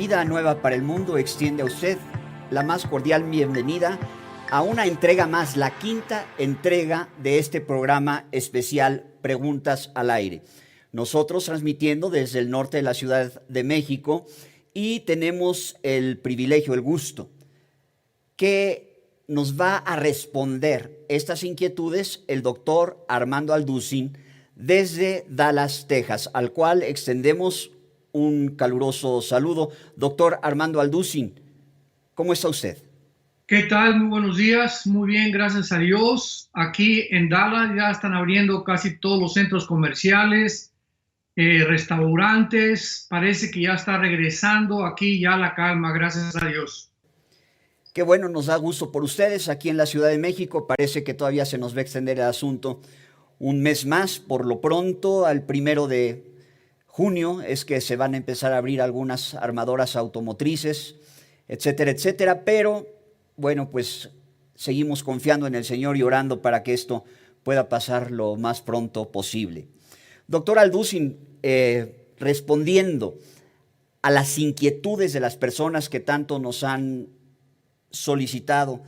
Vida Nueva para el Mundo extiende a usted la más cordial bienvenida a una entrega más, la quinta entrega de este programa especial Preguntas al Aire. Nosotros transmitiendo desde el norte de la Ciudad de México y tenemos el privilegio, el gusto, que nos va a responder estas inquietudes el doctor Armando Alducin desde Dallas, Texas, al cual extendemos un caluroso saludo. Doctor Armando Alducin, ¿cómo está usted? ¿Qué tal? Muy buenos días. Muy bien, gracias a Dios. Aquí en Dallas ya están abriendo casi todos los centros comerciales, restaurantes. Parece que ya está regresando aquí ya la calma, gracias a Dios. Qué bueno, nos da gusto por ustedes. Aquí en la Ciudad de México parece que todavía se nos va a extender el asunto un mes más. Por lo pronto, al 1 de junio es que se van a empezar a abrir algunas armadoras automotrices, etcétera, etcétera. Pero bueno, pues seguimos confiando en el Señor y orando para que esto pueda pasar lo más pronto posible. Doctor Alducin, respondiendo a las inquietudes de las personas que tanto nos han solicitado,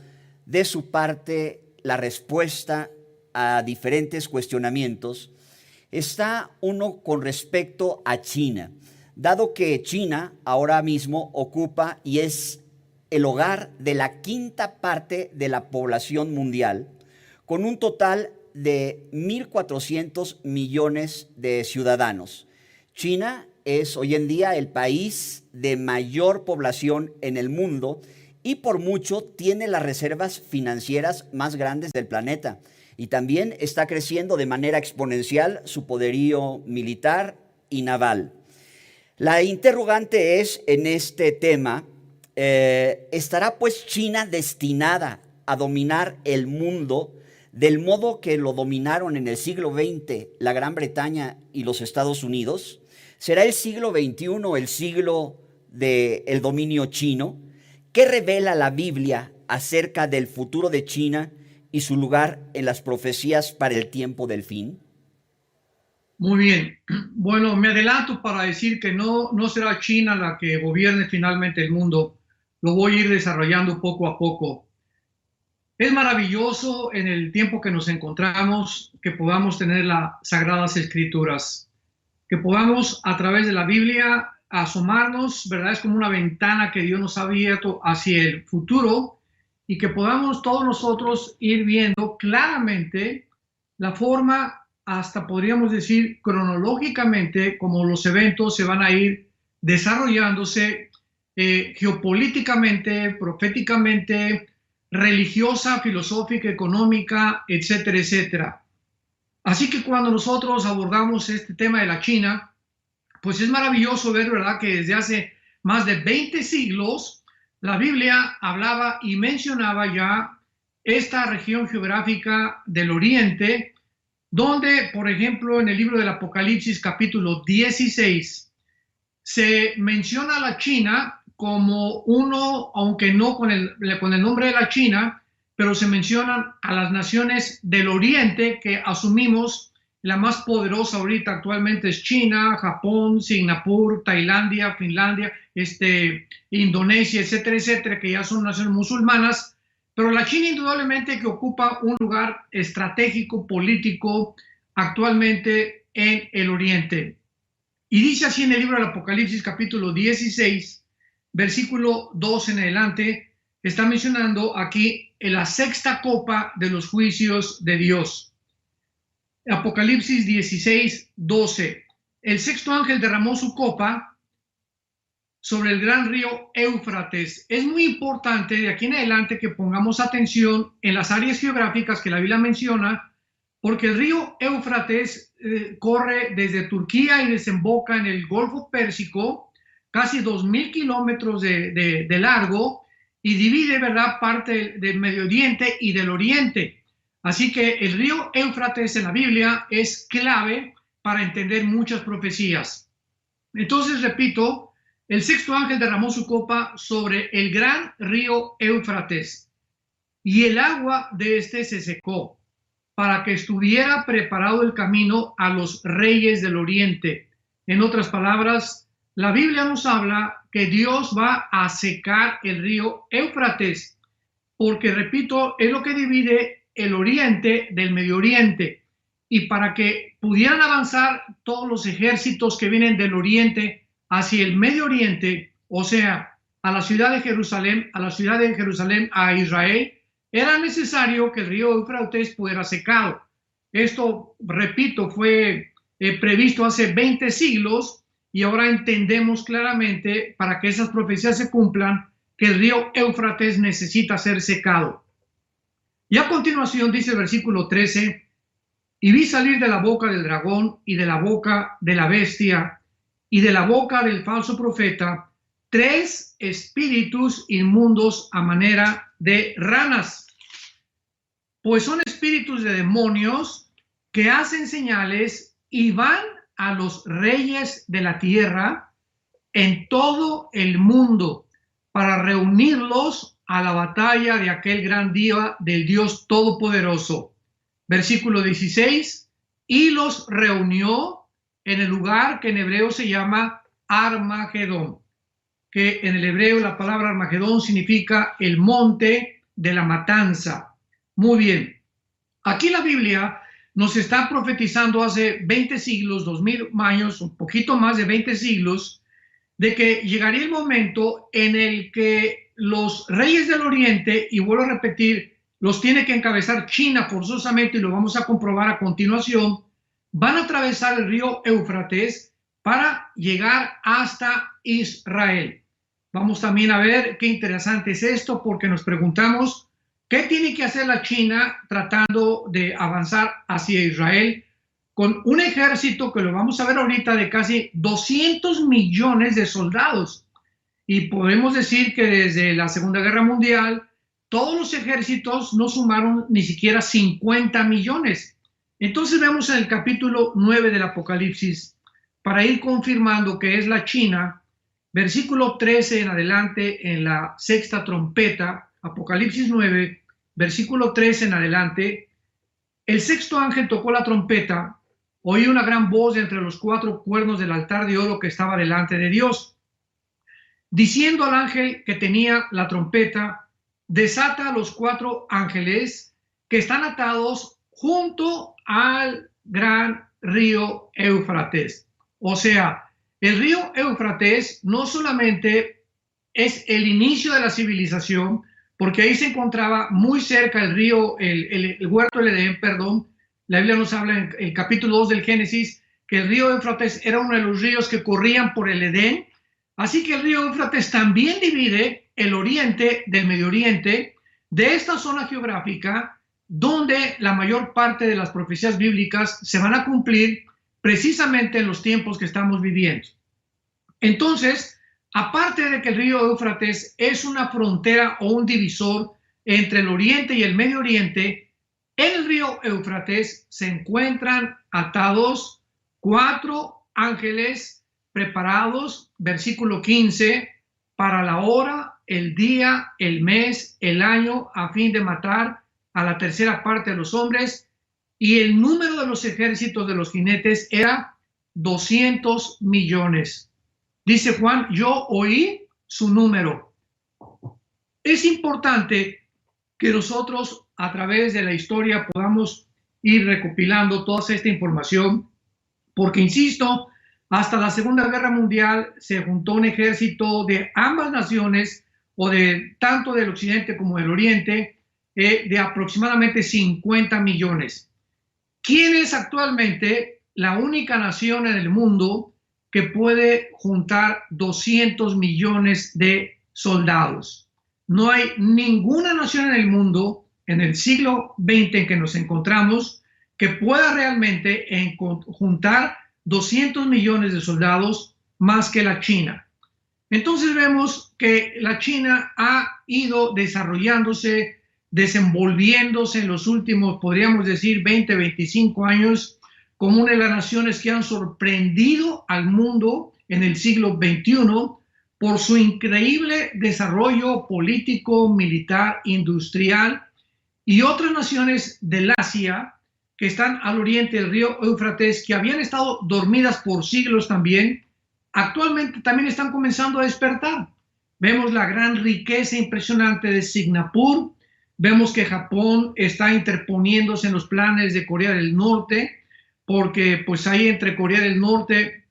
de su parte la respuesta a diferentes cuestionamientos, está uno con respecto a China, dado que China ahora mismo ocupa y es el hogar de la quinta parte de la población mundial, con un total de 1.400 millones de ciudadanos. China es hoy en día el país de mayor población en el mundo y por mucho tiene las reservas financieras más grandes del planeta. Y también está creciendo de manera exponencial su poderío militar y naval. La interrogante es en este tema, ¿estará pues China destinada a dominar el mundo del modo que lo dominaron en el siglo XX la Gran Bretaña y los Estados Unidos? ¿Será el siglo XXI el siglo del dominio chino? ¿Qué revela la Biblia acerca del futuro de China y su lugar en las profecías para el tiempo del fin? Muy bien. Bueno, me adelanto para decir que no será China la que gobierne finalmente el mundo. Lo voy a ir desarrollando poco a poco. Es maravilloso en el tiempo que nos encontramos que podamos tener las Sagradas Escrituras, que podamos a través de la Biblia asomarnos, ¿verdad? Es como una ventana que Dios nos ha abierto hacia el futuro y que podamos todos nosotros ir viendo claramente la forma, hasta podríamos decir cronológicamente, como los eventos se van a ir desarrollándose geopolíticamente, proféticamente, religiosa, filosófica, económica, etcétera, etcétera. Así que cuando nosotros abordamos este tema de la China, pues es maravilloso ver, ¿verdad?, que desde hace más de 20 siglos la Biblia hablaba y mencionaba ya esta región geográfica del Oriente, donde, por ejemplo, en el libro del Apocalipsis capítulo 16, se menciona a la China como uno, aunque no con el nombre de la China, pero se mencionan a las naciones del Oriente que asumimos la más poderosa ahorita actualmente es China, Japón, Singapur, Tailandia, Finlandia, Indonesia, etcétera, etcétera, que ya son naciones musulmanas, pero la China indudablemente que ocupa un lugar estratégico, político, actualmente en el Oriente. Y dice así en el libro del Apocalipsis capítulo 16, versículo 2 en adelante, está mencionando aquí en la sexta copa de los juicios de Dios. Apocalipsis 16, 12. El sexto ángel derramó su copa sobre el gran río Éufrates. Es muy importante de aquí en adelante que pongamos atención en las áreas geográficas que la Biblia menciona, porque el río Éufrates corre desde Turquía y desemboca en el Golfo Pérsico, casi 2,000 kilómetros de largo, y divide, ¿verdad?, parte del Medio Oriente y del Oriente. Así que el río Éufrates en la Biblia es clave para entender muchas profecías. Entonces, repito, el sexto ángel derramó su copa sobre el gran río Éufrates y el agua de este se secó para que estuviera preparado el camino a los reyes del Oriente. En otras palabras, la Biblia nos habla que Dios va a secar el río Éufrates, porque, repito, es lo que divide el oriente del Medio Oriente. Y para que pudieran avanzar todos los ejércitos que vienen del oriente hacia el Medio Oriente, o sea, a la ciudad de Jerusalén, a Israel, era necesario que el río Éufrates fuera secado. Esto, repito, fue previsto hace 20 siglos y ahora entendemos claramente, para que esas profecías se cumplan, que el río Éufrates necesita ser secado. Y a continuación dice el versículo 13, y vi salir de la boca del dragón y de la boca de la bestia y de la boca del falso profeta 3 espíritus inmundos a manera de ranas, pues son espíritus de demonios que hacen señales y van a los reyes de la tierra en todo el mundo para reunirlos a la batalla de aquel gran día del Dios Todopoderoso. Versículo 16, y los reunió en el lugar que en hebreo se llama Armagedón, que en el hebreo la palabra Armagedón significa el monte de la matanza. Muy bien, aquí la Biblia nos está profetizando hace 20 siglos, 2000 años, un poquito más de 20 siglos, de que llegaría el momento en el que los reyes del oriente, y vuelvo a repetir, los tiene que encabezar China forzosamente, y lo vamos a comprobar a continuación, van a atravesar el río Éufrates para llegar hasta Israel. Vamos también a ver qué interesante es esto, porque nos preguntamos, ¿qué tiene que hacer la China tratando de avanzar hacia Israel con un ejército que lo vamos a ver ahorita de casi 200 millones de soldados? Y podemos decir que desde la Segunda Guerra Mundial todos los ejércitos no sumaron ni siquiera 50 millones. Entonces vemos en el capítulo 9 del Apocalipsis, para ir confirmando que es la China, versículo 13 en adelante, en la sexta trompeta, Apocalipsis 9, versículo 13 en adelante, el sexto ángel tocó la trompeta, oí una gran voz entre los 4 cuernos del altar de oro que estaba delante de Dios, diciendo al ángel que tenía la trompeta, desata a los 4 ángeles que están atados junto al gran río Éufrates. O sea, el río Éufrates no solamente es el inicio de la civilización, porque ahí se encontraba muy cerca el río, el huerto del Edén, perdón. La Biblia nos habla en el capítulo 2 del Génesis que el río Éufrates era uno de los ríos que corrían por el Edén. Así que el río Éufrates también divide el oriente del Medio Oriente, de esta zona geográfica donde la mayor parte de las profecías bíblicas se van a cumplir precisamente en los tiempos que estamos viviendo. Entonces, aparte de que el río Éufrates es una frontera o un divisor entre el Oriente y el Medio Oriente, en el río Éufrates se encuentran atados 4 ángeles preparados, versículo 15, para la hora, el día, el mes, el año, a fin de matar a la tercera parte de los hombres, y el número de los ejércitos de los jinetes era 200 millones. Dice Juan, yo oí su número. Es importante que nosotros a través de la historia podamos ir recopilando toda esta información, porque insisto, hasta la Segunda Guerra Mundial se juntó un ejército de ambas naciones, o de tanto del occidente como del oriente, de aproximadamente 50 millones. ¿Quién es actualmente la única nación en el mundo que puede juntar 200 millones de soldados? No hay ninguna nación en el mundo en el siglo XX en que nos encontramos que pueda realmente juntar 200 millones de soldados más que la China. Entonces vemos que la China ha ido desarrollándose, desenvolviéndose en los últimos, podríamos decir, 20, 25 años, como una de las naciones que han sorprendido al mundo en el siglo XXI por su increíble desarrollo político, militar, industrial, y otras naciones del Asia que están al oriente del río Éufrates, que habían estado dormidas por siglos también, actualmente también están comenzando a despertar. Vemos la gran riqueza impresionante de Singapur, vemos que Japón está interponiéndose en los planes de Corea del Norte, porque pues ahí entre Corea del Norte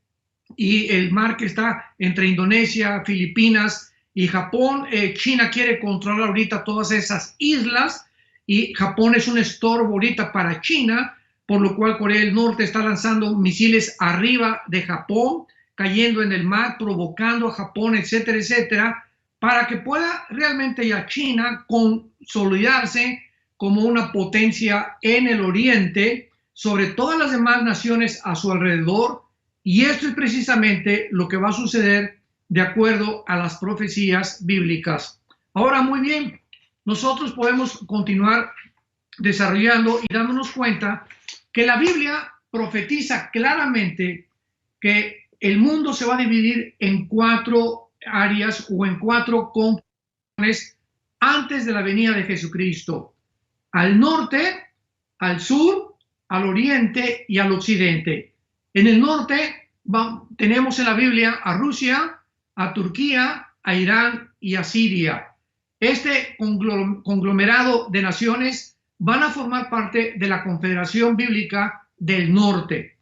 y el mar que está entre Indonesia, Filipinas y Japón, China quiere controlar ahorita todas esas islas y Japón es un estorbo ahorita para China, por lo cual Corea del Norte está lanzando misiles arriba de Japón, cayendo en el mar, provocando a Japón, etcétera, etcétera, para que pueda realmente ya China consolidarse como una potencia en el Oriente sobre todas las demás naciones a su alrededor, y esto es precisamente lo que va a suceder de acuerdo a las profecías bíblicas. Ahora, muy bien, nosotros podemos continuar desarrollando y dándonos cuenta que la Biblia profetiza claramente que el mundo se va a dividir en 4 áreas o en 4 componentes antes de la venida de Jesucristo: al norte, al sur, al oriente y al occidente. En el norte tenemos en la Biblia a Rusia, a Turquía, a Irán y a Siria. Este conglomerado de naciones van a formar parte de la Confederación Bíblica del Norte.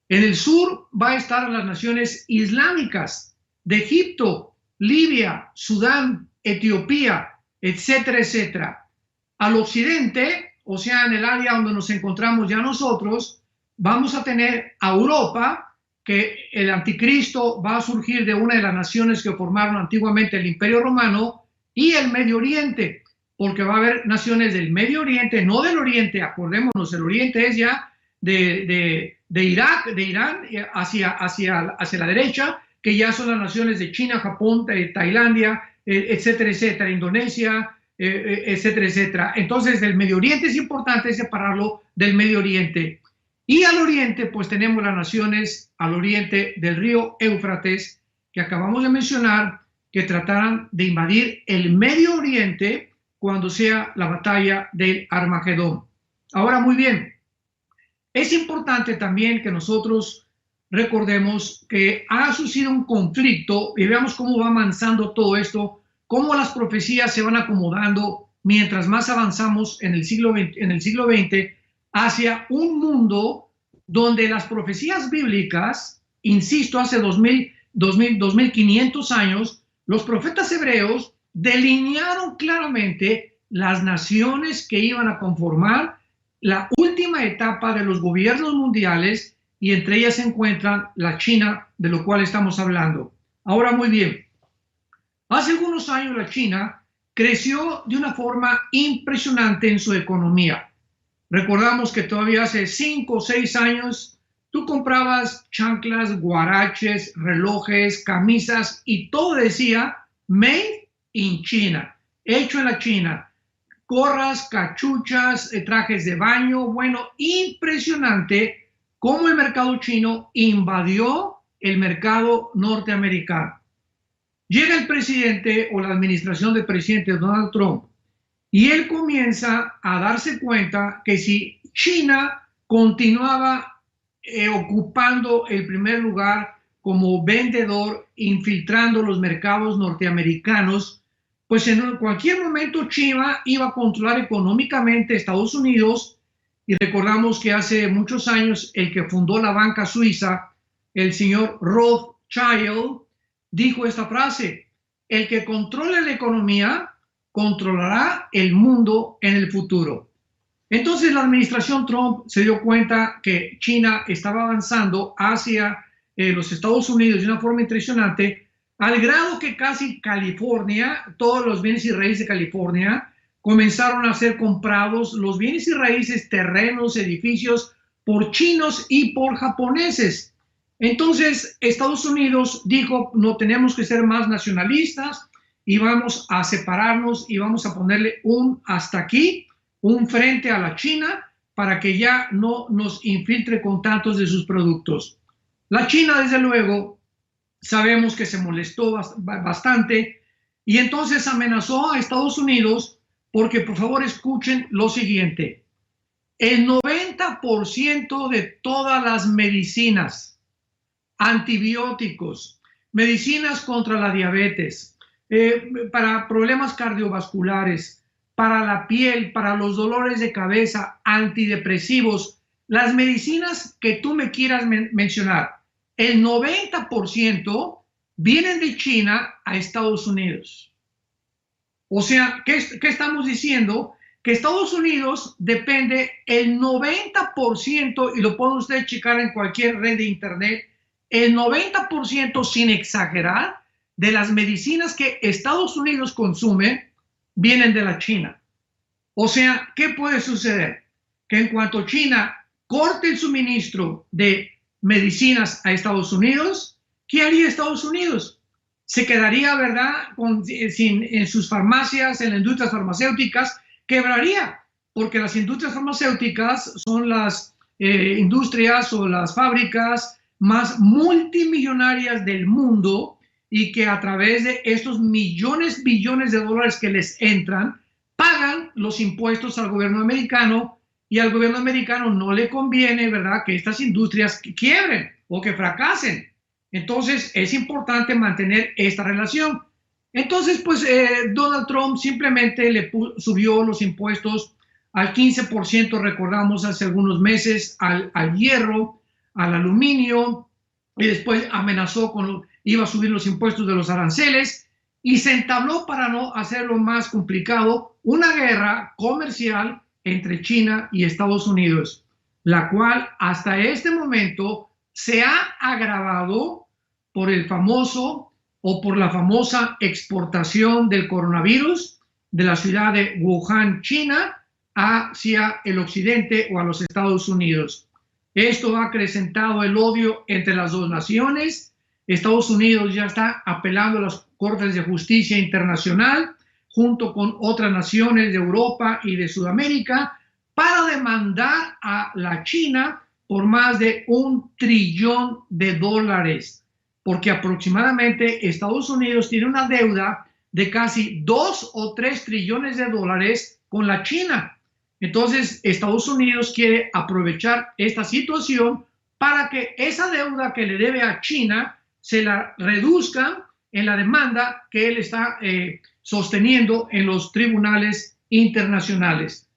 En el sur va a estar las naciones islámicas de Egipto, Libia, Sudán, Etiopía, etcétera, etcétera. Al occidente, o sea, en el área donde nos encontramos ya nosotros, vamos a tener a Europa, que el anticristo va a surgir de una de las naciones que formaron antiguamente el Imperio Romano, y el Medio Oriente, porque va a haber naciones del Medio Oriente, no del Oriente, acordémonos, el Oriente es ya de Irak, de Irán, hacia la derecha, que ya son las naciones de China, Japón, Tailandia, etcétera, etcétera, Indonesia, etcétera, etcétera. Entonces, del Medio Oriente es importante separarlo del Medio Oriente. Y al oriente, pues tenemos las naciones al oriente del río Éufrates, que acabamos de mencionar, que tratarán de invadir el Medio Oriente cuando sea la batalla del Armagedón. Ahora, muy bien, es importante también que nosotros recordemos que ha sucedido un conflicto y veamos cómo va avanzando todo esto, cómo las profecías se van acomodando mientras más avanzamos en el siglo XX hacia un mundo donde las profecías bíblicas, insisto, hace 2500 años, los profetas hebreos delinearon claramente las naciones que iban a conformar la última etapa de los gobiernos mundiales, y entre ellas se encuentra la China, de lo cual estamos hablando. Ahora, muy bien, hace algunos años la China creció de una forma impresionante en su economía. Recordamos que todavía hace 5 o 6 años tú comprabas chanclas, guaraches, relojes, camisas y todo decía Made in China, hecho en la China. Gorras, cachuchas, trajes de baño. Bueno, impresionante cómo el mercado chino invadió el mercado norteamericano. Llega el presidente o la administración del presidente Donald Trump y él comienza a darse cuenta que si China continuaba ocupando el primer lugar como vendedor, infiltrando los mercados norteamericanos, pues en cualquier momento China iba a controlar económicamente Estados Unidos. Y recordamos que hace muchos años el que fundó la banca suiza, el señor Rothschild, dijo esta frase: el que controle la economía controlará el mundo en el futuro. Entonces la administración Trump se dio cuenta que China estaba avanzando hacia los Estados Unidos de una forma impresionante, al grado que casi California, todos los bienes y raíces de California, comenzaron a ser comprados, los bienes y raíces, terrenos, edificios, por chinos y por japoneses. Entonces Estados Unidos dijo: no, tenemos que ser más nacionalistas y vamos a separarnos y vamos a ponerle un hasta aquí, un frente a la China, para que ya no nos infiltre con tantos de sus productos. La China, desde luego, sabemos que se molestó bastante y entonces amenazó a Estados Unidos, porque, por favor, escuchen lo siguiente: el 90% de todas las medicinas, antibióticos, medicinas contra la diabetes, para problemas cardiovasculares, para la piel, para los dolores de cabeza, antidepresivos, las medicinas que tú me quieras mencionar, el 90% vienen de China a Estados Unidos. O sea, ¿qué estamos diciendo? Que Estados Unidos depende el 90%, y lo pueden ustedes checar en cualquier red de internet, el 90% sin exagerar, de las medicinas que Estados Unidos consume vienen de la China. O sea, ¿qué puede suceder? Que en cuanto China corte el suministro de medicinas a Estados Unidos, ¿qué haría Estados Unidos? Se quedaría, ¿verdad?, en sus farmacias, en las industrias farmacéuticas, quebraría, porque las industrias farmacéuticas son las industrias o las fábricas más multimillonarias del mundo, y que a través de estos millones, billones de dólares que les entran, pagan los impuestos al gobierno americano, y al gobierno americano no le conviene, ¿verdad?, que estas industrias quiebren o que fracasen. Entonces es importante mantener esta relación. Entonces, pues Donald Trump simplemente subió los impuestos al 15%, recordamos hace algunos meses, al hierro, al aluminio, y después amenazó iba a subir los impuestos de los aranceles, y se entabló, para no hacerlo más complicado, una guerra comercial entre China y Estados Unidos, la cual hasta este momento se ha agravado por el famoso o por la famosa exportación del coronavirus de la ciudad de Wuhan, China, hacia el occidente o a los Estados Unidos. Esto ha acrecentado el odio entre las dos naciones. Estados Unidos ya está apelando a las Cortes de Justicia Internacional, junto con otras naciones de Europa y de Sudamérica, para demandar a la China por más de $1 trillón, porque aproximadamente Estados Unidos tiene una deuda de casi 2 o 3 trillones de dólares con la China. Entonces, Estados Unidos quiere aprovechar esta situación para que esa deuda que le debe a China se la reduzca en la demanda que él está sosteniendo en los tribunales internacionales.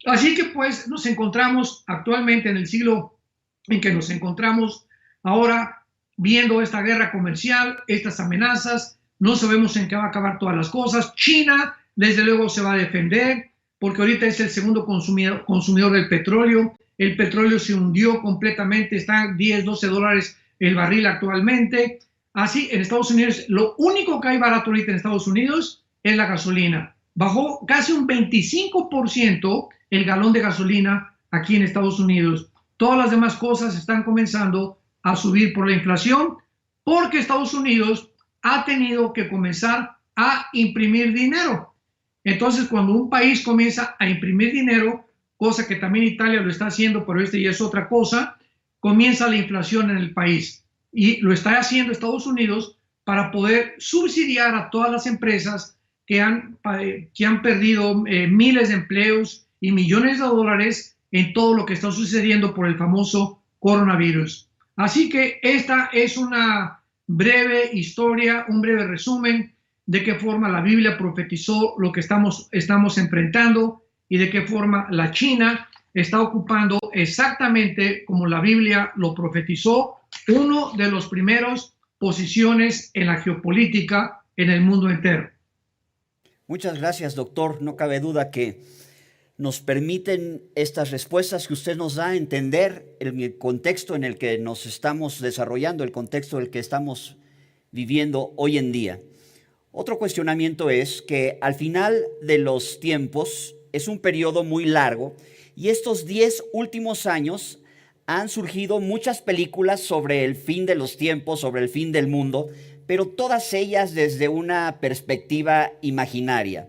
Así que pues nos encontramos actualmente en el siglo en que nos encontramos ahora, viendo esta guerra comercial, estas amenazas. No sabemos en qué va a acabar todas las cosas. China, desde luego, se va a defender, porque ahorita es el segundo consumidor del petróleo. El petróleo se hundió completamente, está a 10, 12 dólares el barril actualmente. Así, en Estados Unidos, lo único que hay barato ahorita en Estados Unidos es la gasolina. Bajó casi un 25% el galón de gasolina aquí en Estados Unidos. Todas las demás cosas están comenzando a subir por la inflación, porque Estados Unidos ha tenido que comenzar a imprimir dinero. Entonces, cuando un país comienza a imprimir dinero, cosa que también Italia lo está haciendo, pero ya es otra cosa, comienza la inflación en el país. Y lo está haciendo Estados Unidos para poder subsidiar a todas las empresas que han perdido miles de empleos y millones de dólares en todo lo que está sucediendo por el famoso coronavirus. Así que esta es una breve historia, un breve resumen de qué forma la Biblia profetizó lo que estamos enfrentando, y de qué forma la China está ocupando, exactamente como la Biblia lo profetizó, uno de los primeros posiciones en la geopolítica en el mundo entero. Muchas gracias, doctor. No cabe duda que nos permiten estas respuestas que usted nos da a entender el contexto en el que nos estamos desarrollando, el contexto en el que estamos viviendo hoy en día. Otro cuestionamiento es que al final de los tiempos es un periodo muy largo, y estos 10 últimos años han surgido muchas películas sobre el fin de los tiempos, sobre el fin del mundo, pero todas ellas desde una perspectiva imaginaria.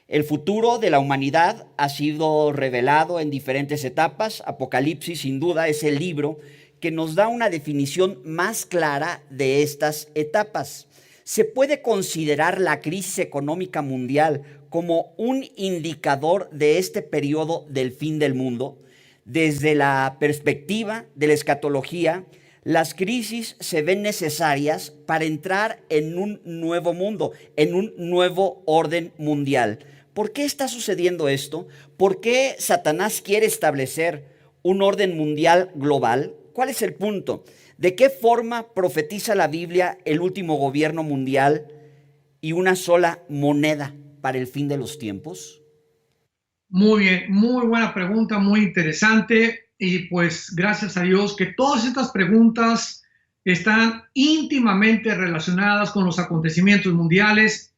El futuro de la humanidad ha sido revelado en diferentes etapas. Apocalipsis, sin duda, es el libro que nos da una definición más clara de estas etapas. ¿Se puede considerar la crisis económica mundial como un indicador de este periodo del fin del mundo? Desde la perspectiva de la escatología, las crisis se ven necesarias para entrar en un nuevo mundo, en un nuevo orden mundial. ¿Por qué está sucediendo esto? ¿Por qué Satanás quiere establecer un orden mundial global? ¿Cuál es el punto? ¿De qué forma profetiza la Biblia el último gobierno mundial y una sola moneda para el fin de los tiempos? Muy bien, muy buena pregunta, muy interesante. Y pues gracias a Dios que todas estas preguntas están íntimamente relacionadas con los acontecimientos mundiales.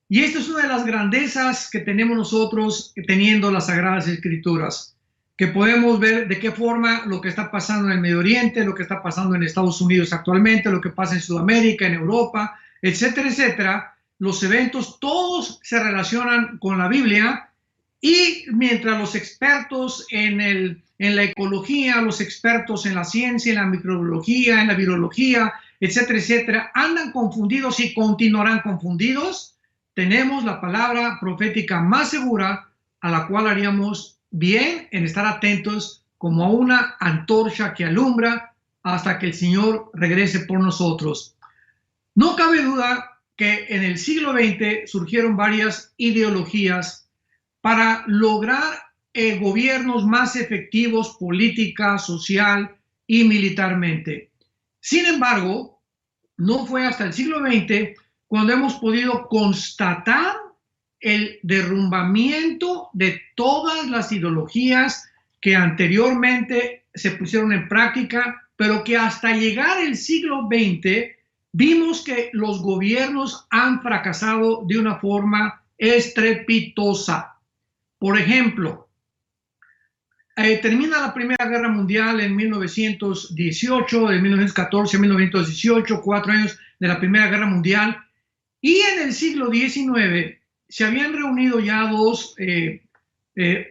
Y esta es una de las grandezas que tenemos nosotros teniendo las Sagradas Escrituras, que podemos ver de qué forma lo que está pasando en el Medio Oriente, lo que está pasando en Estados Unidos actualmente, lo que pasa en Sudamérica, en Europa, etcétera, etcétera. Los eventos todos se relacionan con la Biblia, y mientras los expertos en la ecología, los expertos en la ciencia, en la microbiología, en la virología, etcétera, etcétera, andan confundidos y continuarán confundidos, tenemos la palabra profética más segura, a la cual haríamos bien en estar atentos como a una antorcha que alumbra hasta que el Señor regrese por nosotros. No cabe duda que en el siglo XX surgieron varias ideologías para lograr gobiernos más efectivos política, social y militarmente. Sin embargo, no fue hasta el siglo XX cuando hemos podido constatar el derrumbamiento de todas las ideologías que anteriormente se pusieron en práctica, pero que hasta llegar el siglo XX vimos que los gobiernos han fracasado de una forma estrepitosa. Por ejemplo, termina la Primera Guerra Mundial en 1918, de 1914 a 1918, 4 años de la Primera Guerra Mundial, y en el siglo XIX se habían reunido ya dos,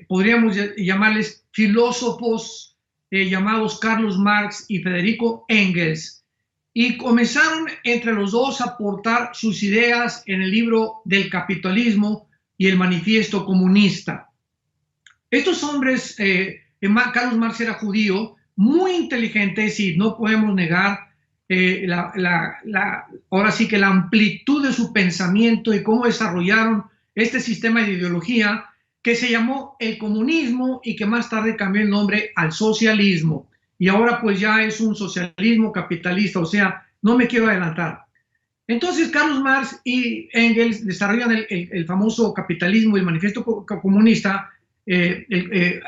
podríamos llamarles filósofos, llamados Carlos Marx y Federico Engels, y comenzaron entre los dos a aportar sus ideas en el libro del capitalismo y el manifiesto comunista. Estos hombres, Carlos Marx era judío, muy inteligentes, y no podemos negar ahora sí que la amplitud de su pensamiento y cómo desarrollaron este sistema de ideología que se llamó el comunismo y que más tarde cambió el nombre al socialismo. Y ahora pues ya es un socialismo capitalista, o sea, no me quiero adelantar. Entonces Carlos Marx y Engels desarrollan el famoso capitalismo y el manifiesto comunista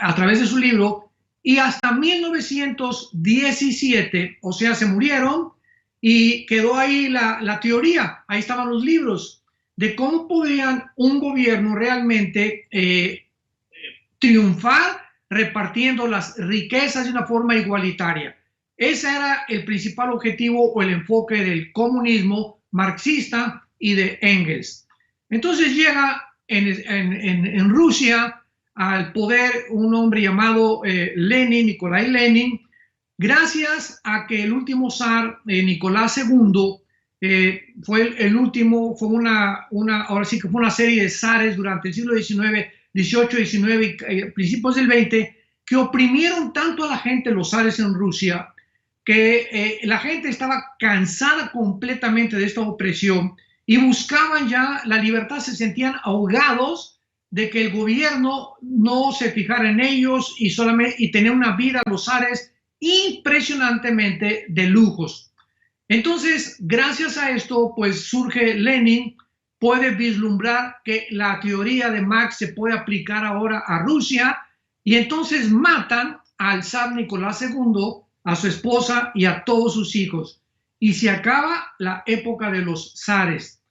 a través de su libro, y hasta 1917, o sea, se murieron y quedó ahí la teoría, ahí estaban los libros de cómo podrían un gobierno realmente triunfar repartiendo las riquezas de una forma igualitaria. Ese era el principal objetivo o el enfoque del comunismo marxista y de Engels. Entonces llega en Rusia al poder un hombre llamado Lenin, Nikolai Lenin, gracias a que el último zar, Nicolás II, fue el último, ahora sí que fue una serie de zares durante el siglo XIX, XVIII, XIX y principios del XX, que oprimieron tanto a la gente, los zares en Rusia, que la gente estaba cansada completamente de esta opresión y buscaban ya la libertad, se sentían ahogados de que el gobierno no se fijara en ellos y tenía una vida, los zares, impresionantemente de lujos. Entonces, gracias a esto, pues surge Lenin, puede vislumbrar que la teoría de Marx se puede aplicar ahora a Rusia, y entonces matan al zar Nicolás II, a su esposa y a todos sus hijos, y se acaba la época de los zares,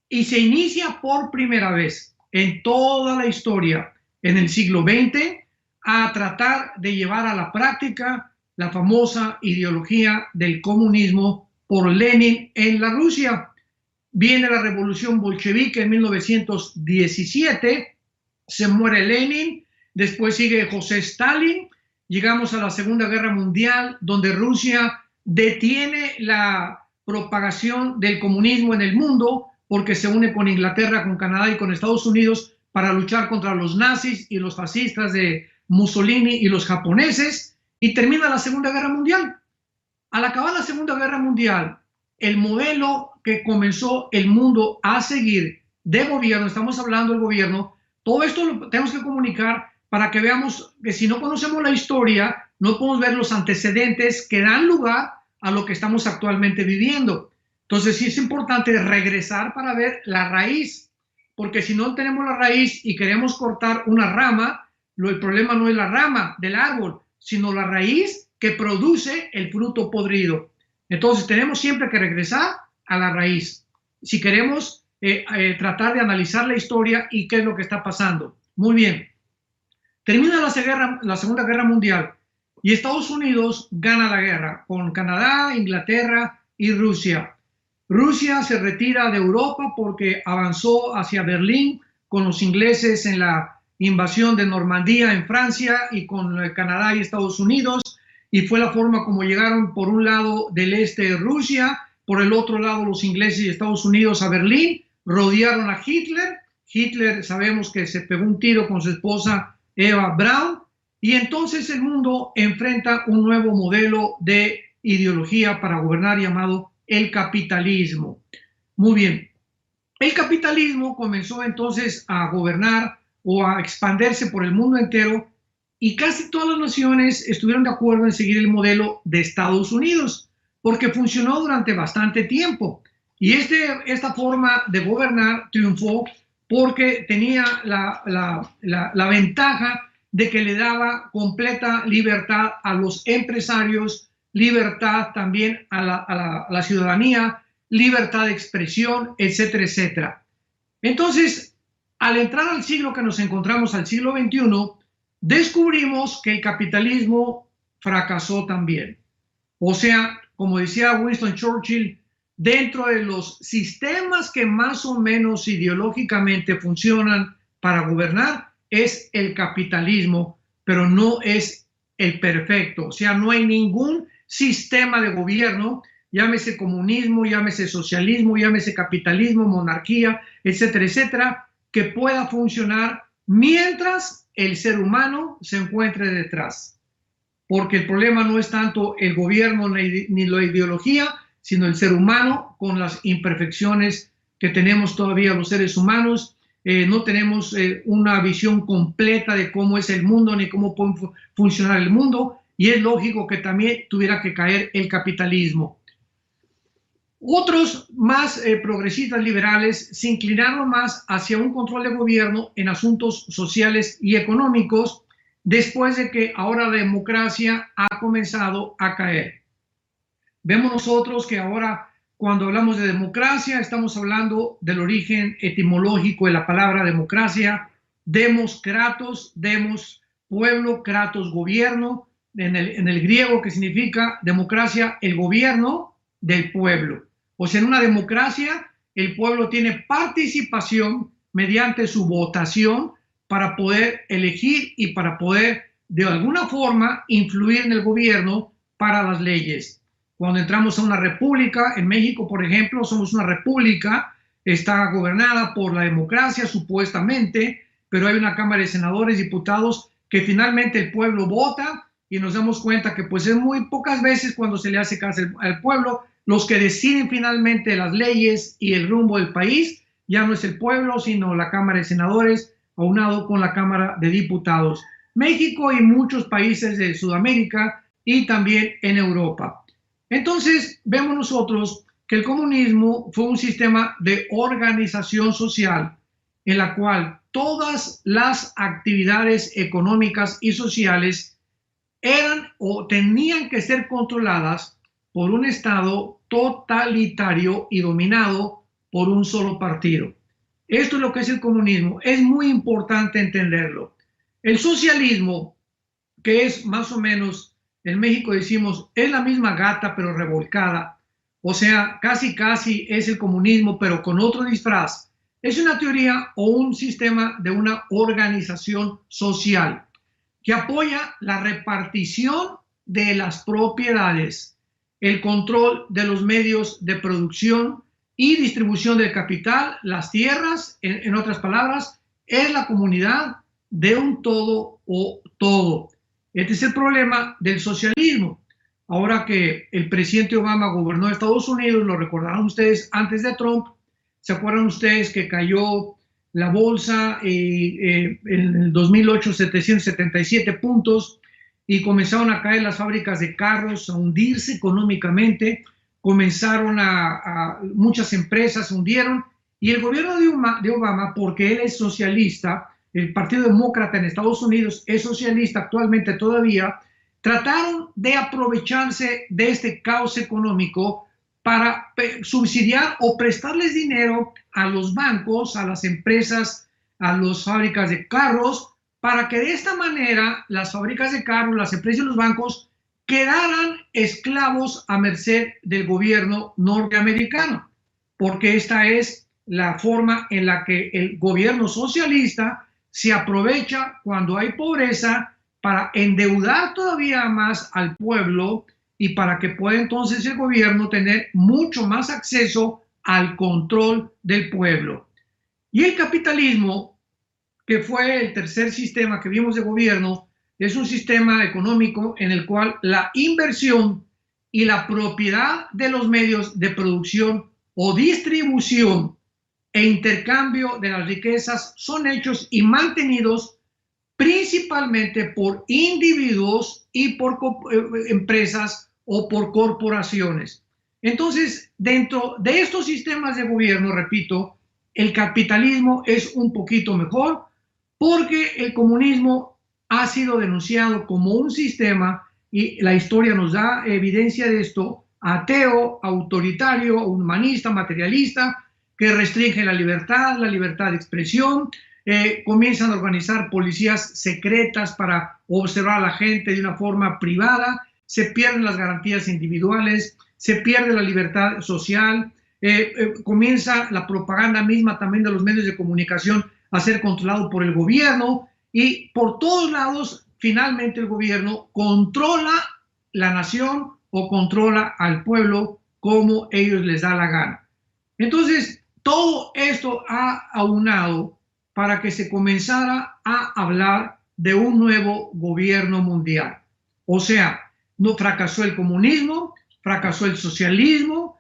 y se inicia por primera vez en toda la historia, en el siglo XX, a tratar de llevar a la práctica la famosa ideología del comunismo por Lenin en la Rusia. Viene la revolución bolchevique en 1917, se muere Lenin, después sigue José Stalin, llegamos a la Segunda Guerra Mundial, donde Rusia detiene la propagación del comunismo en el mundo, porque se une con Inglaterra, con Canadá y con Estados Unidos para luchar contra los nazis y los fascistas de Mussolini y los japoneses, y termina la Segunda Guerra Mundial. Al acabar la Segunda Guerra Mundial, el modelo que comenzó el mundo a seguir de gobierno, estamos hablando del gobierno, todo esto lo tenemos que comunicar para que veamos que si no conocemos la historia, no podemos ver los antecedentes que dan lugar a lo que estamos actualmente viviendo. Entonces sí es importante regresar para ver la raíz, porque si no tenemos la raíz y queremos cortar una rama, el problema no es la rama del árbol, sino la raíz que produce el fruto podrido. Entonces tenemos siempre que regresar a la raíz si queremos tratar de analizar la historia y qué es lo que está pasando. Muy bien. Termina la Segunda Guerra Mundial y Estados Unidos gana la guerra con Canadá, Inglaterra y Rusia. Rusia se retira de Europa porque avanzó hacia Berlín con los ingleses en la invasión de Normandía en Francia y con Canadá y Estados Unidos, y fue la forma como llegaron por un lado del este de Rusia, por el otro lado los ingleses y Estados Unidos a Berlín, rodearon a Hitler. Hitler sabemos que se pegó un tiro con su esposa Eva Braun, y entonces el mundo enfrenta un nuevo modelo de ideología para gobernar llamado el capitalismo. Muy bien, el capitalismo comenzó entonces a gobernar o a expandirse por el mundo entero y casi todas las naciones estuvieron de acuerdo en seguir el modelo de Estados Unidos porque funcionó durante bastante tiempo y esta forma de gobernar triunfó porque tenía la ventaja de que le daba completa libertad a los empresarios, libertad también a la ciudadanía, libertad de expresión, etcétera, etcétera. Entonces, al entrar al siglo que nos encontramos, al siglo XXI, descubrimos que el capitalismo fracasó también. O sea, como decía Winston Churchill, dentro de los sistemas que más o menos ideológicamente funcionan para gobernar, es el capitalismo, pero no es el perfecto. O sea, no hay ningún sistema de gobierno, llámese comunismo, llámese socialismo, llámese capitalismo, monarquía, etcétera, etcétera, que pueda funcionar mientras el ser humano se encuentre detrás. Porque el problema no es tanto el gobierno ni la ideología, sino el ser humano con las imperfecciones que tenemos todavía los seres humanos. No tenemos una visión completa de cómo es el mundo ni cómo puede funcionar el mundo, y es lógico que también tuviera que caer el capitalismo. Otros más progresistas liberales se inclinaron más hacia un control de gobierno en asuntos sociales y económicos después de que ahora la democracia ha comenzado a caer. Vemos nosotros que ahora cuando hablamos de democracia estamos hablando del origen etimológico de la palabra democracia. Demos, kratos, demos, pueblo, kratos, gobierno, en el griego, que significa democracia, el gobierno del pueblo. O sea, en una democracia el pueblo tiene participación mediante su votación para poder elegir y para poder de alguna forma influir en el gobierno para las leyes. Cuando entramos a una república, en México, por ejemplo, somos una república, está gobernada por la democracia supuestamente, pero hay una Cámara de Senadores, Diputados, que finalmente el pueblo vota, y nos damos cuenta que pues es muy pocas veces cuando se le hace caso al pueblo. Los que deciden finalmente las leyes y el rumbo del país ya no es el pueblo, sino la Cámara de Senadores, aunado con la Cámara de Diputados. México y muchos países de Sudamérica y también en Europa. Entonces, vemos nosotros que el comunismo fue un sistema de organización social en la cual todas las actividades económicas y sociales eran o tenían que ser controladas por un Estado totalitario y dominado por un solo partido. Esto es lo que es el comunismo. Es muy importante entenderlo. El socialismo, que es más o menos, en México decimos, es la misma gata pero revolcada. O sea, casi es el comunismo pero con otro disfraz. Es una teoría o un sistema de una organización social que apoya la repartición de las propiedades, el control de los medios de producción y distribución del capital, las tierras, en otras palabras, es la comunidad de un todo o todo. Este es el problema del socialismo. ahora que el presidente Obama gobernó Estados Unidos, lo recordarán ustedes antes de Trump. ¿Se acuerdan ustedes que cayó la bolsa en el 2008 777 puntos y comenzaron a caer las fábricas de carros, a hundirse económicamente? Comenzaron muchas empresas se hundieron, y el gobierno de Obama, porque él es socialista, el Partido Demócrata en Estados Unidos es socialista actualmente todavía, trataron de aprovecharse de este caos económico para subsidiar o prestarles dinero a los bancos, a las empresas, a las fábricas de carros, para que de esta manera las fábricas de carros, las empresas y los bancos quedaran esclavos a merced del gobierno norteamericano, porque esta es la forma en la que el gobierno socialista se aprovecha cuando hay pobreza para endeudar todavía más al pueblo y para que pueda entonces el gobierno tener mucho más acceso al control del pueblo. Y el capitalismo, que fue el tercer sistema que vimos de gobierno, es un sistema económico en el cual la inversión y la propiedad de los medios de producción o distribución e intercambio de las riquezas son hechos y mantenidos principalmente por individuos y por empresas o por corporaciones. Entonces, dentro de estos sistemas de gobierno, repito, el capitalismo es un poquito mejor porque el comunismo ha sido denunciado como un sistema, y la historia nos da evidencia de esto, ateo, autoritario, humanista, materialista, que restringe la libertad de expresión, comienzan a organizar policías secretas para observar a la gente de una forma privada, se pierden las garantías individuales, se pierde la libertad social, comienza la propaganda misma también de los medios de comunicación a ser controlado por el gobierno, y por todos lados finalmente el gobierno controla la nación o controla al pueblo como ellos les da la gana. Entonces, todo esto ha aunado para que se comenzara a hablar de un nuevo gobierno mundial. O sea, no fracasó el comunismo, fracasó el socialismo,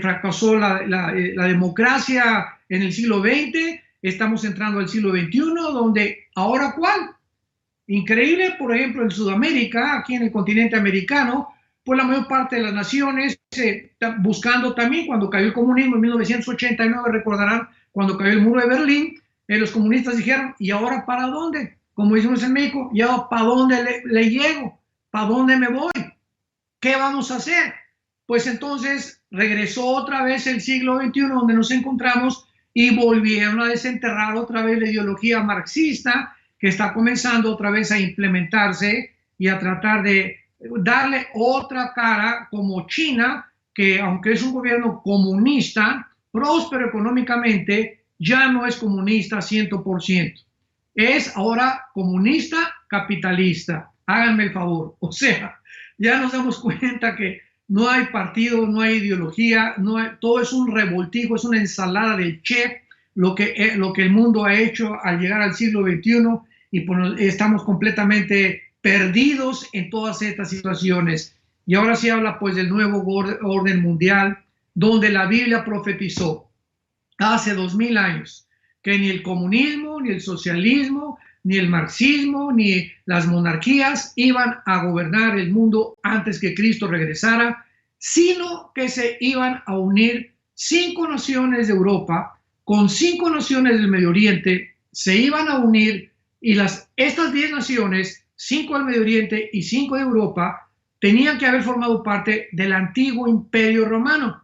fracasó la democracia en el siglo XX, estamos entrando al siglo XXI, donde ahora ¿cuál? Increíble, por ejemplo, en Sudamérica, aquí en el continente americano, pues la mayor parte de las naciones buscando también, cuando cayó el comunismo en 1989, recordarán, cuando cayó el muro de Berlín, los comunistas dijeron, ¿y ahora para dónde? Como decimos en México, ¿y ahora para dónde le llego? ¿Para dónde me voy? ¿Qué vamos a hacer? Pues entonces regresó otra vez el siglo XXI donde nos encontramos y volvieron a desenterrar otra vez la ideología marxista que está comenzando otra vez a implementarse y a tratar de darle otra cara, como China, que aunque es un gobierno comunista, próspero económicamente, ya no es comunista 100%. Es ahora comunista capitalista. Háganme el favor. O sea, ya nos damos cuenta que no hay partido, no hay ideología, todo es un revoltijo, es una ensalada del Che, lo que el mundo ha hecho al llegar al siglo XXI, y pues estamos completamente perdidos en todas estas situaciones. Y ahora se habla pues del nuevo orden mundial, donde la Biblia profetizó hace 2000 años que ni el comunismo, ni el socialismo, ni el marxismo, ni las monarquías iban a gobernar el mundo antes que Cristo regresara, sino que se iban a unir 5 naciones de Europa con 5 naciones del Medio Oriente, se iban a unir, y estas 10 naciones, 5 del Medio Oriente y 5 de Europa, tenían que haber formado parte del antiguo Imperio Romano.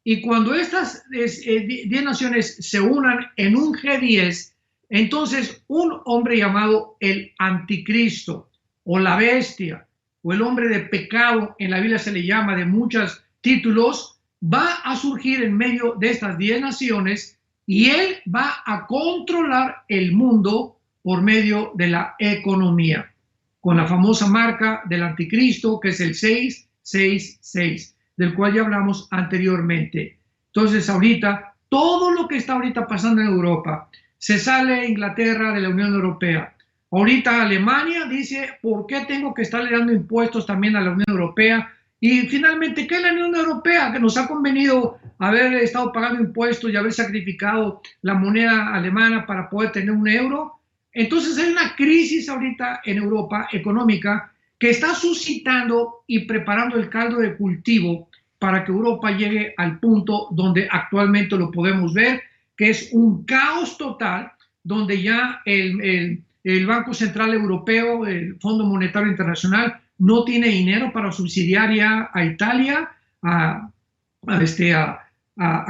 Y cuando estas 10 naciones se unan en un G10, entonces un hombre llamado el Anticristo o la Bestia o el hombre de pecado, en la Biblia se le llama de muchos títulos, va a surgir en medio de estas 10 naciones y él va a controlar el mundo por medio de la economía, con la famosa marca del Anticristo, que es el 666, del cual ya hablamos anteriormente. Entonces ahorita, todo lo que está ahorita pasando en Europa, se sale Inglaterra de la Unión Europea, Ahorita Alemania dice, ¿por qué tengo que estarle dando impuestos también a la Unión Europea? Y finalmente, ¿qué es la Unión Europea? Que nos ha convenido haber estado pagando impuestos y haber sacrificado la moneda alemana para poder tener un euro. Entonces hay una crisis ahorita en Europa económica que está suscitando y preparando el caldo de cultivo para que Europa llegue al punto donde actualmente lo podemos ver, que es un caos total, donde ya el Banco Central Europeo, el Fondo Monetario Internacional, no tiene dinero para subsidiar ya a Italia, a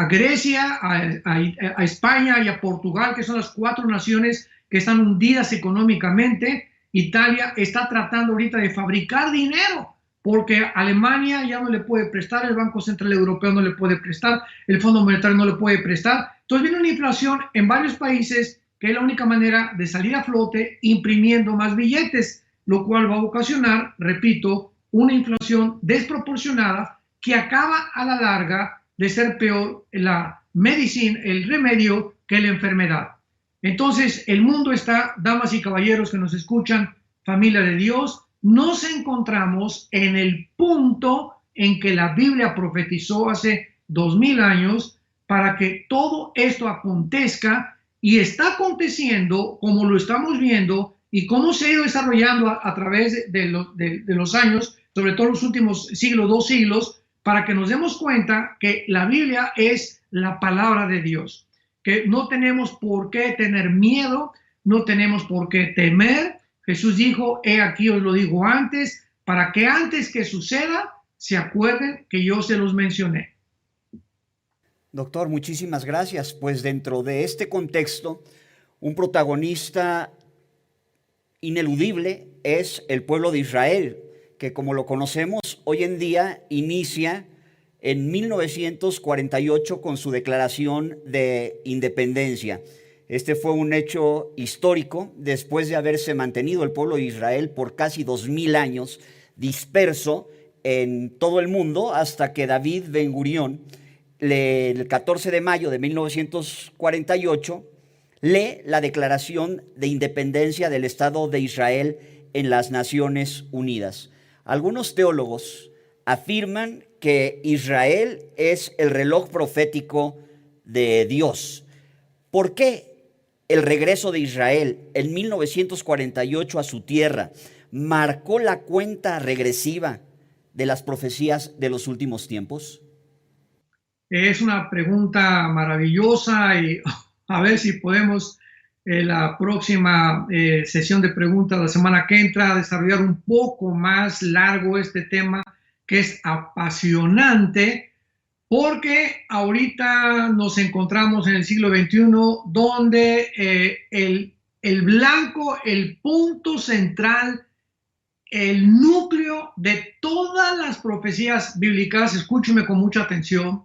Grecia, a España y a Portugal, que son las 4 naciones que están hundidas económicamente. Italia está tratando ahorita de fabricar dinero, porque Alemania ya no le puede prestar, el Banco Central Europeo no le puede prestar, el Fondo Monetario no le puede prestar. Entonces viene una inflación en varios países, que es la única manera de salir a flote imprimiendo más billetes, lo cual va a ocasionar, repito, una inflación desproporcionada que acaba a la larga de ser peor la medicina, el remedio, que la enfermedad. Entonces, el mundo está, damas y caballeros que nos escuchan, familia de Dios, nos encontramos en el punto en que la Biblia profetizó hace 2000 años para que todo esto acontezca, y está aconteciendo como lo estamos viendo y cómo se ha ido desarrollando a través de los años, sobre todo los últimos siglos, 2 siglos, para que nos demos cuenta que la Biblia es la palabra de Dios, que no tenemos por qué tener miedo, no tenemos por qué temer. Jesús dijo, he aquí os lo digo antes, para que antes que suceda, se acuerden que yo se los mencioné. Doctor, muchísimas gracias. Pues dentro de este contexto, un protagonista ineludible es el pueblo de Israel, que como lo conocemos hoy en día inicia en 1948 con su declaración de independencia. Este fue un hecho histórico después de haberse mantenido el pueblo de Israel por casi 2000 años disperso en todo el mundo, hasta que David Ben Gurión, el 14 de mayo de 1948, lee la Declaración de Independencia del Estado de Israel en las Naciones Unidas. Algunos teólogos afirman que Israel es el reloj profético de Dios. ¿Por qué el regreso de Israel en 1948 a su tierra marcó la cuenta regresiva de las profecías de los últimos tiempos? Es una pregunta maravillosa, y a ver si podemos la próxima sesión de preguntas la semana que entra desarrollar un poco más largo este tema, que es apasionante, porque ahorita nos encontramos en el siglo XXI, donde el blanco, el punto central, el núcleo de todas las profecías bíblicas, escúcheme con mucha atención,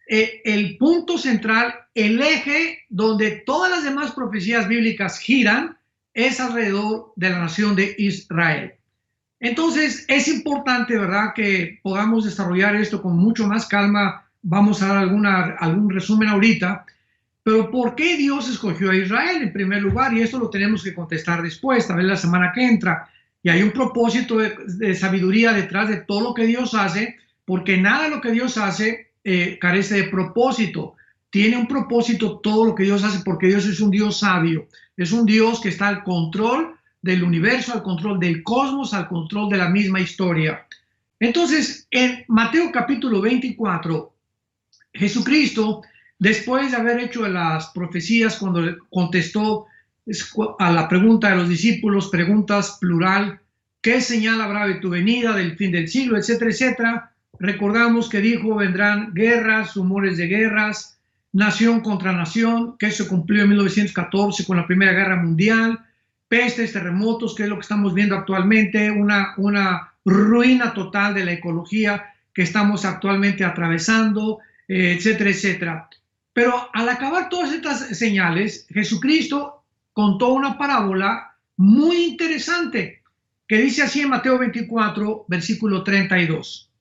el punto central, el eje donde todas las demás profecías bíblicas giran, es alrededor de la nación de Israel. Entonces es importante, ¿verdad?, que podamos desarrollar esto con mucho más calma. Vamos a dar algún resumen ahorita, pero ¿por qué Dios escogió a Israel en primer lugar? Y esto lo tenemos que contestar después, tal vez la semana que entra. Y hay un propósito de sabiduría detrás de todo lo que Dios hace, porque nada de lo que Dios hace carece de propósito. Tiene un propósito todo lo que Dios hace, porque Dios es un Dios sabio, es un Dios que está al control del universo, al control del cosmos, al control de la misma historia. Entonces, en Mateo capítulo 24, Jesucristo, después de haber hecho las profecías, cuando contestó a la pregunta de los discípulos, preguntas plural, ¿qué señal habrá de tu venida, del fin del siglo, etcétera, etcétera? Recordamos que dijo, vendrán guerras, rumores de guerras, nación contra nación, que eso cumplió en 1914 con la Primera Guerra Mundial, pestes, terremotos, que es lo que estamos viendo actualmente, una ruina total de la ecología que estamos actualmente atravesando, etcétera, etcétera. Pero al acabar todas estas señales, Jesucristo contó una parábola muy interesante que dice así en Mateo 24, versículo 32.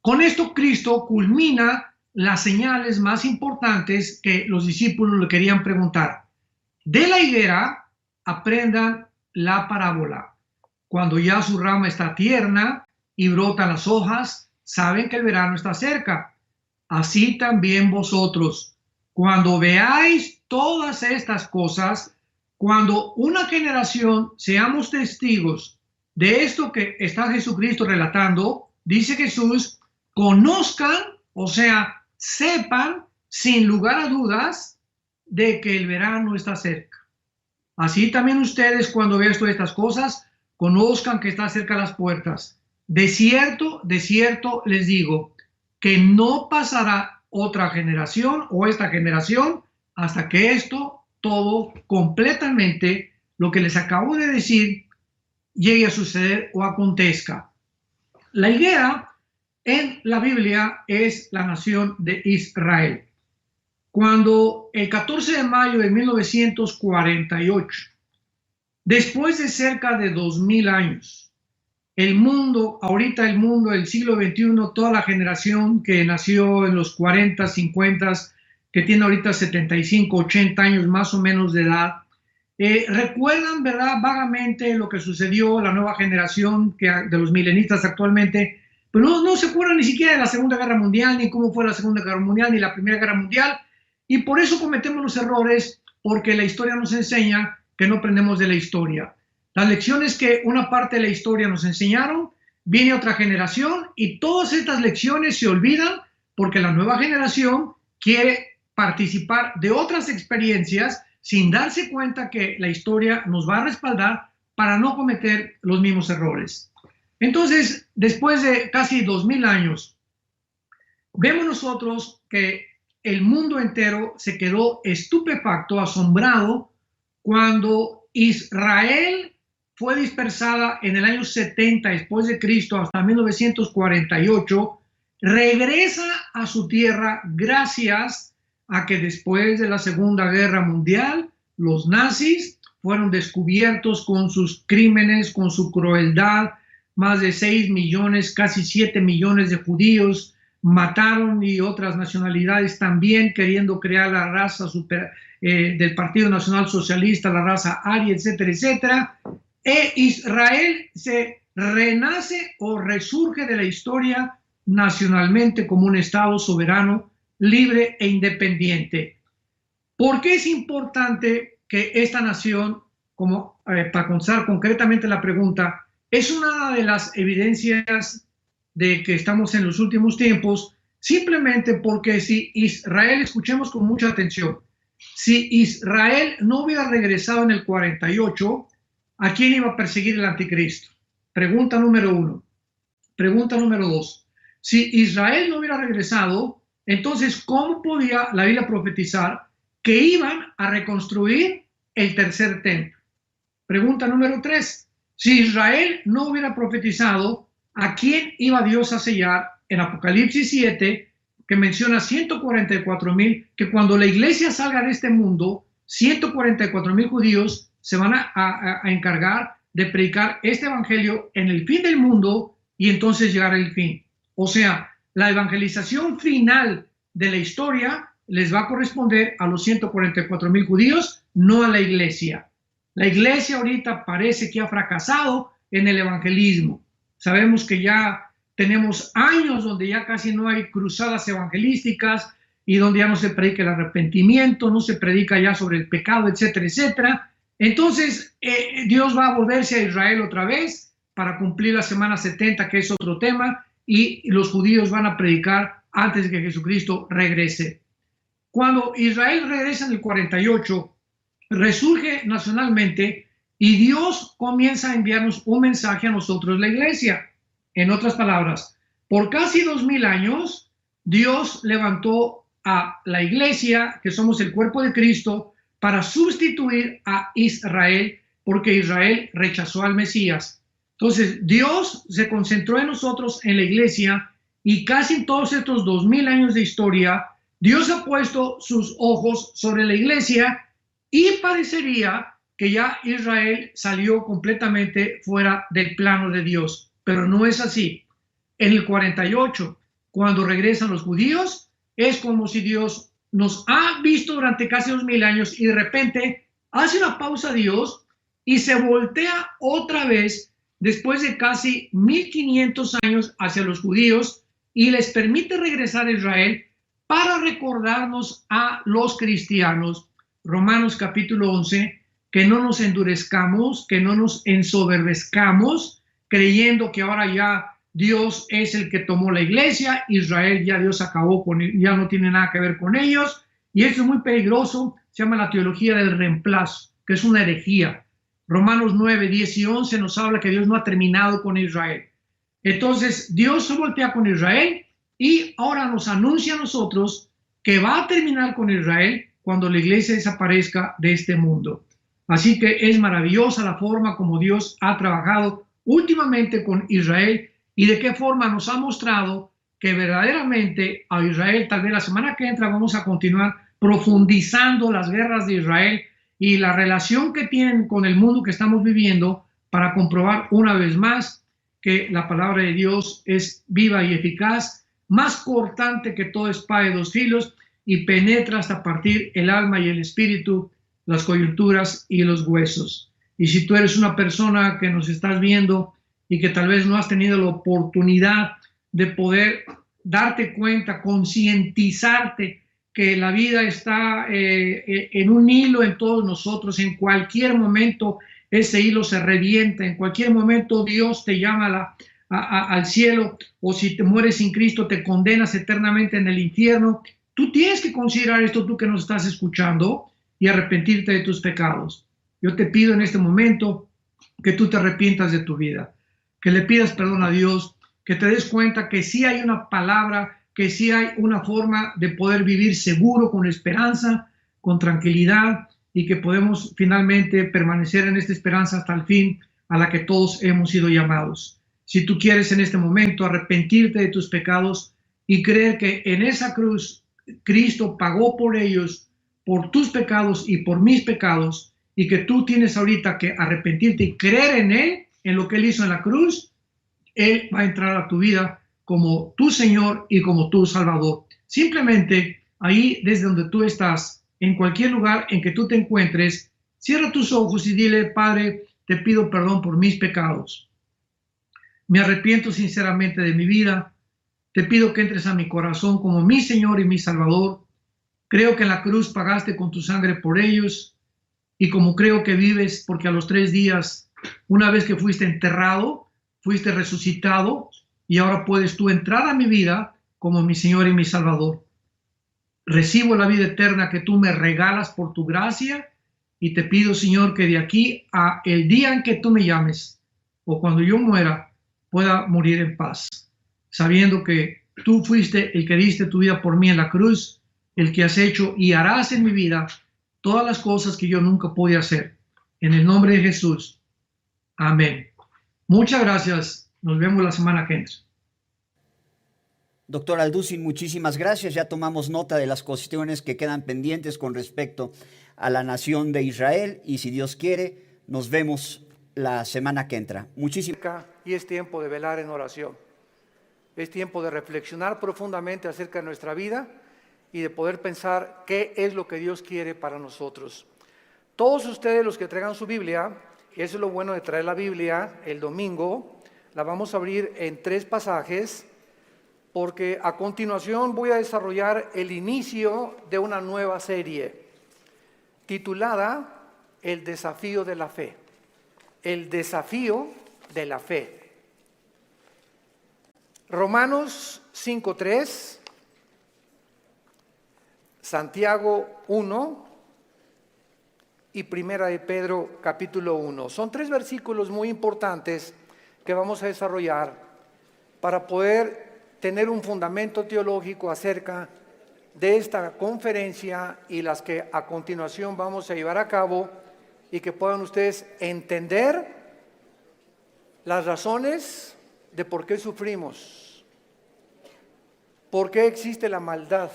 Con esto Cristo culmina las señales más importantes que los discípulos le querían preguntar. De la higuera aprendan la parábola. Cuando ya su rama está tierna y brotan las hojas, saben que el verano está cerca. Así también vosotros, cuando veáis todas estas cosas, cuando una generación seamos testigos de esto que está Jesucristo relatando, dice Jesús, conozcan, o sea, sepan sin lugar a dudas de que el verano está cerca. Así también ustedes, cuando vean todas estas cosas, conozcan que está cerca las puertas. De cierto les digo que no pasará otra generación o esta generación hasta que esto todo completamente, lo que les acabo de decir, llegue a suceder o acontezca. La higuera en la Biblia es la nación de Israel. Cuando el 14 de mayo de 1948, después de cerca de 2000 años, el mundo, ahorita el mundo del siglo XXI, toda la generación que nació en los 40, 50, que tiene ahorita 75, 80 años más o menos de edad, recuerdan, ¿verdad?, vagamente lo que sucedió, la nueva generación de los milenistas actualmente, pero no se acuerdan ni siquiera de la Segunda Guerra Mundial, ni cómo fue la Segunda Guerra Mundial, ni la Primera Guerra Mundial, y por eso cometemos los errores, porque la historia nos enseña que no aprendemos de la historia. Las lecciones que una parte de la historia nos enseñaron, viene otra generación y todas estas lecciones se olvidan porque la nueva generación quiere participar de otras experiencias sin darse cuenta que la historia nos va a respaldar para no cometer los mismos errores. Entonces, después de casi 2000 años, vemos nosotros que el mundo entero se quedó estupefacto, asombrado, cuando Israel fue dispersada en el año 70 después de Cristo hasta 1948, regresa a su tierra gracias a que después de la Segunda Guerra Mundial, los nazis fueron descubiertos con sus crímenes, con su crueldad, más de 6 millones, casi 7 millones de judíos mataron y otras nacionalidades también, queriendo crear la raza del Partido Nacional Socialista, la raza aria, etcétera, etcétera. Israel se renace o resurge de la historia nacionalmente como un Estado soberano, libre e independiente. ¿Por qué es importante que esta nación, para contestar concretamente la pregunta, es una de las evidencias de que estamos en los últimos tiempos? Simplemente porque si Israel, escuchemos con mucha atención, si Israel no hubiera regresado en el 48, ¿a quién iba a perseguir el anticristo? Pregunta número 1. Pregunta número 2. Si Israel no hubiera regresado, entonces, ¿cómo podía la Biblia profetizar que iban a reconstruir el tercer templo? Pregunta número 3. Si Israel no hubiera profetizado, ¿a quién iba Dios a sellar en Apocalipsis 7, que menciona 144,000, que cuando la iglesia salga de este mundo, 144,000 judíos se van a encargar de predicar este evangelio en el fin del mundo y entonces llegar al fin? O sea, la evangelización final de la historia les va a corresponder a los 144,000 judíos, no a la iglesia. La iglesia ahorita parece que ha fracasado en el evangelismo. Sabemos que ya tenemos años donde ya casi no hay cruzadas evangelísticas y donde ya no se predica el arrepentimiento, no se predica ya sobre el pecado, etcétera, etcétera. Entonces, Dios va a volverse a Israel otra vez para cumplir la semana 70, que es otro tema, y los judíos van a predicar antes de que Jesucristo regrese. Cuando Israel regresa en el 48, resurge nacionalmente y Dios comienza a enviarnos un mensaje a nosotros, la iglesia. En otras palabras, por casi 2000 años, Dios levantó a la iglesia, que somos el cuerpo de Cristo, para sustituir a Israel, porque Israel rechazó al Mesías. Entonces, Dios se concentró en nosotros, en la iglesia, y casi en todos estos 2000 años de historia, Dios ha puesto sus ojos sobre la iglesia y parecería que ya Israel salió completamente fuera del plano de Dios, pero no es así. En el 48, cuando regresan los judíos, es como si Dios nos ha visto durante casi 2000 años y de repente hace una pausa Dios y se voltea otra vez después de casi 1500 años hacia los judíos y les permite regresar a Israel para recordarnos a los cristianos, Romanos capítulo 11, que no nos endurezcamos, que no nos ensoberbezcamos, creyendo que ahora ya Dios es el que tomó la iglesia, Israel ya Dios acabó con él, ya no tiene nada que ver con ellos, y eso es muy peligroso, se llama la teología del reemplazo, que es una herejía. Romanos 9, 10 y 11 nos habla que Dios no ha terminado con Israel. Entonces, Dios se voltea con Israel y ahora nos anuncia a nosotros que va a terminar con Israel cuando la iglesia desaparezca de este mundo. Así que es maravillosa la forma como Dios ha trabajado últimamente con Israel y de qué forma nos ha mostrado que verdaderamente a Israel, tal vez la semana que entra vamos a continuar profundizando las guerras de Israel y la relación que tienen con el mundo que estamos viviendo para comprobar una vez más que la palabra de Dios es viva y eficaz, más cortante que toda espada de dos filos y penetra hasta partir el alma y el espíritu, las coyunturas y los huesos. Y si tú eres una persona que nos estás viendo y que tal vez no has tenido la oportunidad de poder darte cuenta, concientizarte que la vida está en un hilo en todos nosotros, en cualquier momento ese hilo se revienta, en cualquier momento Dios te llama al cielo, o si te mueres sin Cristo te condenas eternamente en el infierno. Tú tienes que considerar esto, tú que nos estás escuchando, y arrepentirte de tus pecados. Yo te pido en este momento que tú te arrepientas de tu vida, que le pidas perdón a Dios, que te des cuenta que sí hay una palabra, que sí hay una forma de poder vivir seguro, con esperanza, con tranquilidad, y que podemos finalmente permanecer en esta esperanza hasta el fin a la que todos hemos sido llamados. Si tú quieres en este momento arrepentirte de tus pecados y creer que en esa cruz Cristo pagó por ellos, por tus pecados y por mis pecados, y que tú tienes ahorita que arrepentirte y creer en Él, en lo que Él hizo en la cruz, Él va a entrar a tu vida como tu Señor y como tu Salvador. Simplemente ahí desde donde tú estás, en cualquier lugar en que tú te encuentres, cierra tus ojos y dile: Padre, te pido perdón por mis pecados. Me arrepiento sinceramente de mi vida. Te pido que entres a mi corazón como mi Señor y mi Salvador. Creo que en la cruz pagaste con tu sangre por ellos, y como creo que vives, porque a los 3 días, una vez que fuiste enterrado, fuiste resucitado, y ahora puedes tú entrar a mi vida como mi Señor y mi Salvador. Recibo la vida eterna que tú me regalas por tu gracia, y te pido, Señor, que de aquí a el día en que tú me llames, o cuando yo muera, pueda morir en paz, sabiendo que tú fuiste el que diste tu vida por mí en la cruz, el que has hecho y harás en mi vida todas las cosas que yo nunca pude hacer. En el nombre de Jesús. Amén. Muchas gracias. Nos vemos la semana que entra. Doctor Alducin, muchísimas gracias. Ya tomamos nota de las cuestiones que quedan pendientes con respecto a la nación de Israel, y si Dios quiere, nos vemos la semana que entra. Muchísimas. Y es tiempo de velar en oración. Es tiempo de reflexionar profundamente acerca de nuestra vida y de poder pensar qué es lo que Dios quiere para nosotros. Todos ustedes los que traigan su Biblia, y eso es lo bueno de traer la Biblia el domingo, la vamos a abrir en 3 pasajes, porque a continuación voy a desarrollar el inicio de una nueva serie titulada El desafío de la fe. El desafío de la fe. Romanos 5:3, Santiago 1 y Primera de Pedro capítulo 1. Son 3 versículos muy importantes que vamos a desarrollar para poder tener un fundamento teológico acerca de esta conferencia y las que a continuación vamos a llevar a cabo, y que puedan ustedes entender las razones de por qué sufrimos, por qué existe la maldad,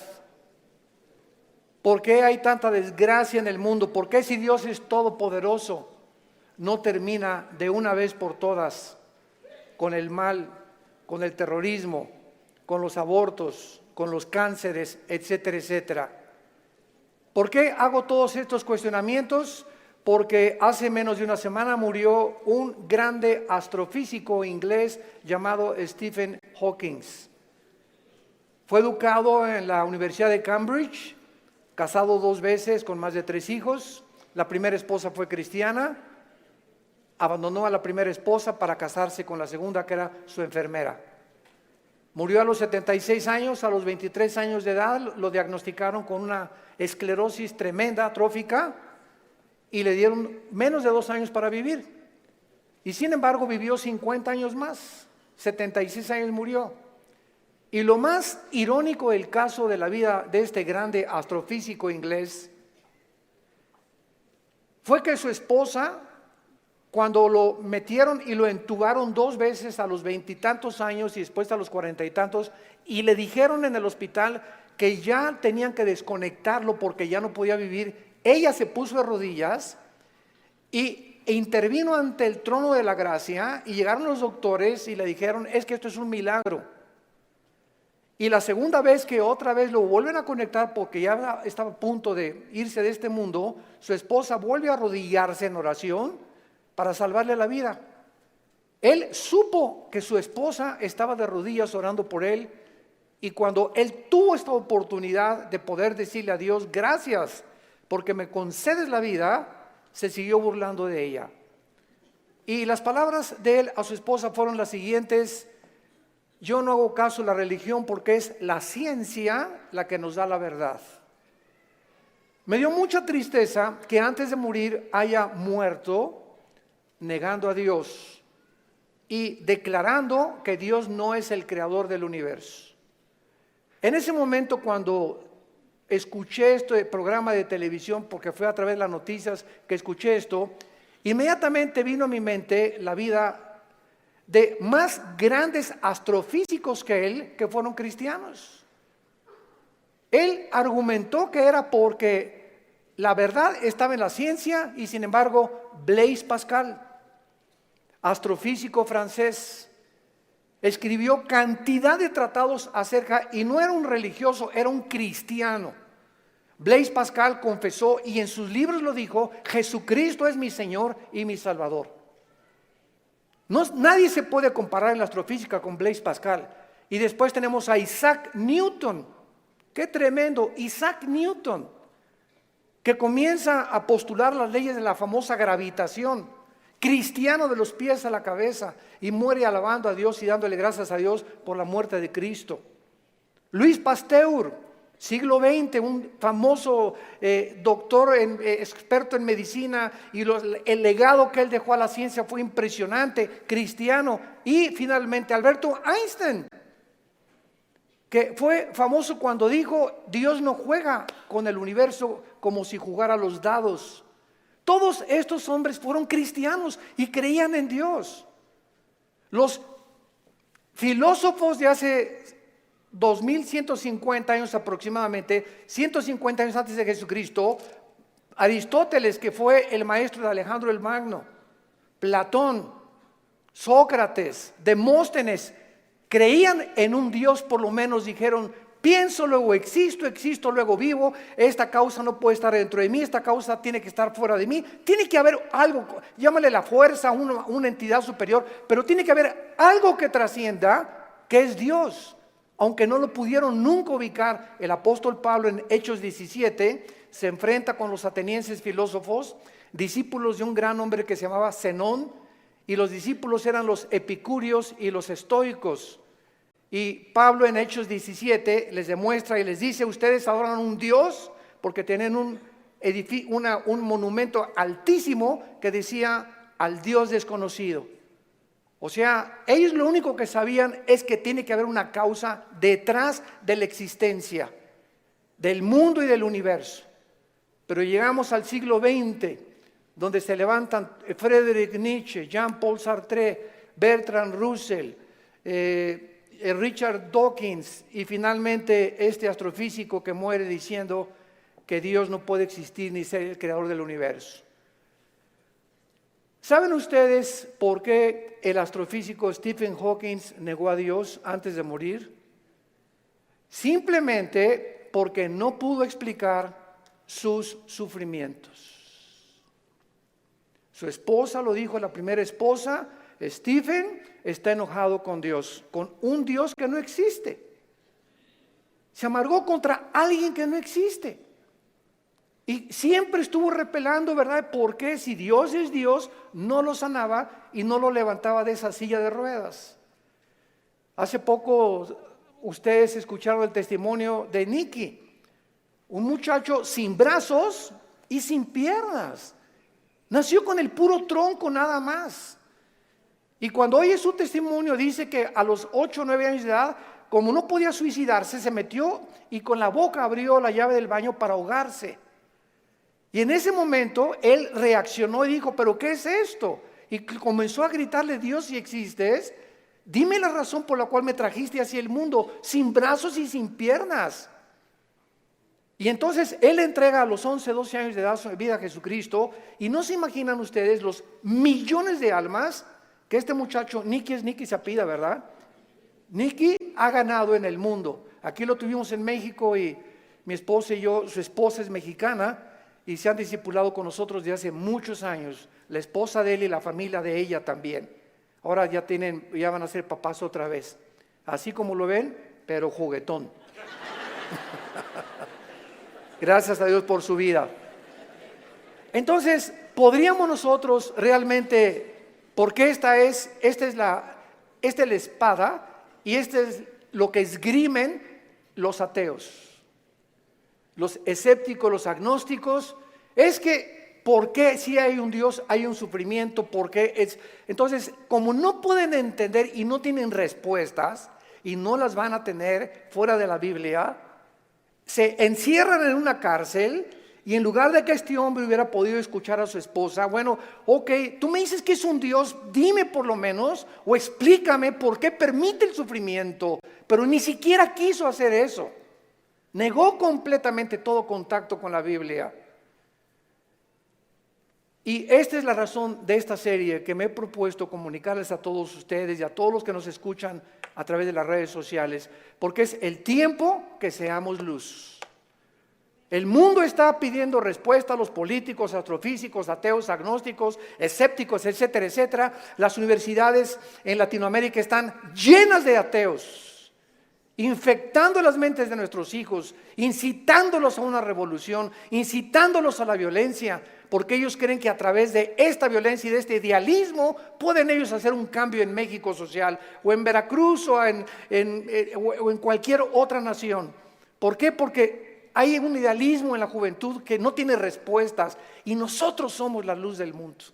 por qué hay tanta desgracia en el mundo, por qué, si Dios es todopoderoso, no termina de una vez por todas con el mal, con el terrorismo, con los abortos, con los cánceres, etcétera, etcétera. ¿Por qué hago todos estos cuestionamientos? porque hace menos de una semana murió un grande astrofísico inglés llamado Stephen Hawking. Fue educado en la Universidad de Cambridge, casado 2 veces con más de 3 hijos. La primera esposa fue cristiana, abandonó a la primera esposa para casarse con la segunda, que era su enfermera. Murió a los 76 años, a los 23 años de edad lo diagnosticaron con una esclerosis tremenda, atrófica, y le dieron menos de 2 años para vivir. Y sin embargo vivió 50 años más, 76 años murió. Y lo más irónico del caso de la vida de este grande astrofísico inglés fue que su esposa, cuando lo metieron y lo entubaron 2 veces a los 20 y tantos años y después a los 40 y tantos, y le dijeron en el hospital que ya tenían que desconectarlo porque ya no podía vivir, ella se puso de rodillas e intervino ante el trono de la gracia, y llegaron los doctores y le dijeron: es que esto es un milagro. Y la segunda vez que otra vez lo vuelven a conectar porque ya estaba a punto de irse de este mundo, su esposa vuelve a arrodillarse en oración para salvarle la vida. Él supo que su esposa estaba de rodillas orando por él, y cuando él tuvo esta oportunidad de poder decirle a Dios: gracias porque me concedes la vida, se siguió burlando de ella. Y las palabras de él a su esposa fueron las siguientes: yo no hago caso de la religión porque es la ciencia la que nos da la verdad. Me dio mucha tristeza que antes de morir haya muerto negando a Dios y declarando que Dios no es el creador del universo. En ese momento, cuando escuché este programa de televisión, porque fue a través de las noticias que escuché esto, inmediatamente vino a mi mente la vida de más grandes astrofísicos que él, que fueron cristianos. Él argumentó que era porque la verdad estaba en la ciencia, y sin embargo Blaise Pascal, astrofísico francés, escribió cantidad de tratados acerca, y no era un religioso, era un cristiano. Blaise Pascal confesó, y en sus libros lo dijo: Jesucristo es mi Señor y mi Salvador. Nadie se puede comparar en la astrofísica con Blaise Pascal. Y después tenemos a Isaac Newton. ¡Qué tremendo! Isaac Newton, que comienza a postular las leyes de la famosa gravitación, cristiano de los pies a la cabeza, y muere alabando a Dios y dándole gracias a Dios por la muerte de Cristo. Louis Pasteur, siglo XX, un famoso doctor, experto en medicina, y el legado que él dejó a la ciencia fue impresionante, cristiano. Y finalmente Alberto Einstein, que fue famoso cuando dijo: Dios no juega con el universo como si jugara los dados. Todos estos hombres fueron cristianos y creían en Dios. Los filósofos de hace 2150 años aproximadamente, 150 años antes de Jesucristo, Aristóteles, que fue el maestro de Alejandro el Magno, Platón, Sócrates, Demóstenes, creían en un Dios. Por lo menos dijeron: pienso, luego existo, existo, luego vivo. Esta causa no puede estar dentro de mí, esta causa tiene que estar fuera de mí. Tiene que haber algo, llámale la fuerza, una entidad superior, pero tiene que haber algo que trascienda, que es Dios. Aunque no lo pudieron nunca ubicar, el apóstol Pablo en Hechos 17 se enfrenta con los atenienses filósofos, discípulos de un gran hombre que se llamaba Zenón, y los discípulos eran los epicúreos y los estoicos. Y Pablo en Hechos 17 les demuestra y les dice: ustedes adoran a un Dios porque tienen un monumento altísimo que decía: al Dios desconocido. O sea, ellos lo único que sabían es que tiene que haber una causa detrás de la existencia del mundo y del universo. Pero llegamos al siglo XX, donde se levantan Friedrich Nietzsche, Jean-Paul Sartre, Bertrand Russell, Richard Dawkins, y finalmente este astrofísico que muere diciendo que Dios no puede existir ni ser el creador del universo. ¿Saben ustedes por qué el astrofísico Stephen Hawking negó a Dios antes de morir? Simplemente porque no pudo explicar sus sufrimientos. Su esposa lo dijo, la primera esposa, Stephen está enojado con Dios, con un Dios que no existe. Se amargó contra alguien que no existe. Y siempre estuvo repelando, ¿verdad? Porque si Dios es Dios, no lo sanaba y no lo levantaba de esa silla de ruedas. Hace poco ustedes escucharon el testimonio de Nicky, un muchacho sin brazos y sin piernas. Nació con el puro tronco nada más. Y cuando oye su testimonio dice que a los 8 o 9 años de edad, como no podía suicidarse, se metió y con la boca abrió la llave del baño para ahogarse. Y en ese momento él reaccionó y dijo, ¿pero qué es esto? Y comenzó a gritarle, Dios, si existes, dime la razón por la cual me trajiste hacia el mundo, sin brazos y sin piernas. Y entonces él entrega a los 11, 12 años de edad su vida a Jesucristo. Y no se imaginan ustedes los millones de almas que este muchacho, Nicky se apellida, ¿verdad? Nicky ha ganado en el mundo. Aquí lo tuvimos en México y mi esposa y yo, su esposa es mexicana y se han discipulado con nosotros desde hace muchos años. La esposa de él y la familia de ella también. Ahora ya van a ser papás otra vez. Así como lo ven, pero juguetón. Gracias a Dios por su vida. Entonces, podríamos nosotros realmente, porque esta es la espada y este es lo que esgrimen los ateos, los escépticos, los agnósticos, es que ¿por qué si hay un Dios hay un sufrimiento? ¿Por qué es? Entonces, como no pueden entender y no tienen respuestas y no las van a tener fuera de la Biblia, se encierran en una cárcel. Y en lugar de que este hombre hubiera podido escuchar a su esposa, bueno, ok, tú me dices que es un Dios, dime por lo menos, o explícame por qué permite el sufrimiento. Pero ni siquiera quiso hacer eso. Negó completamente todo contacto con la Biblia. Y esta es la razón de esta serie que me he propuesto comunicarles a todos ustedes y a todos los que nos escuchan a través de las redes sociales, porque es el tiempo que seamos luz. El mundo está pidiendo respuesta a los políticos, astrofísicos, ateos, agnósticos, escépticos, etcétera, etcétera. Las universidades en Latinoamérica están llenas de ateos, infectando las mentes de nuestros hijos, incitándolos a una revolución, incitándolos a la violencia, porque ellos creen que a través de esta violencia y de este idealismo pueden ellos hacer un cambio en México social, o en Veracruz, o en cualquier otra nación. ¿Por qué? Porque hay un idealismo en la juventud que no tiene respuestas y nosotros somos la luz del mundo.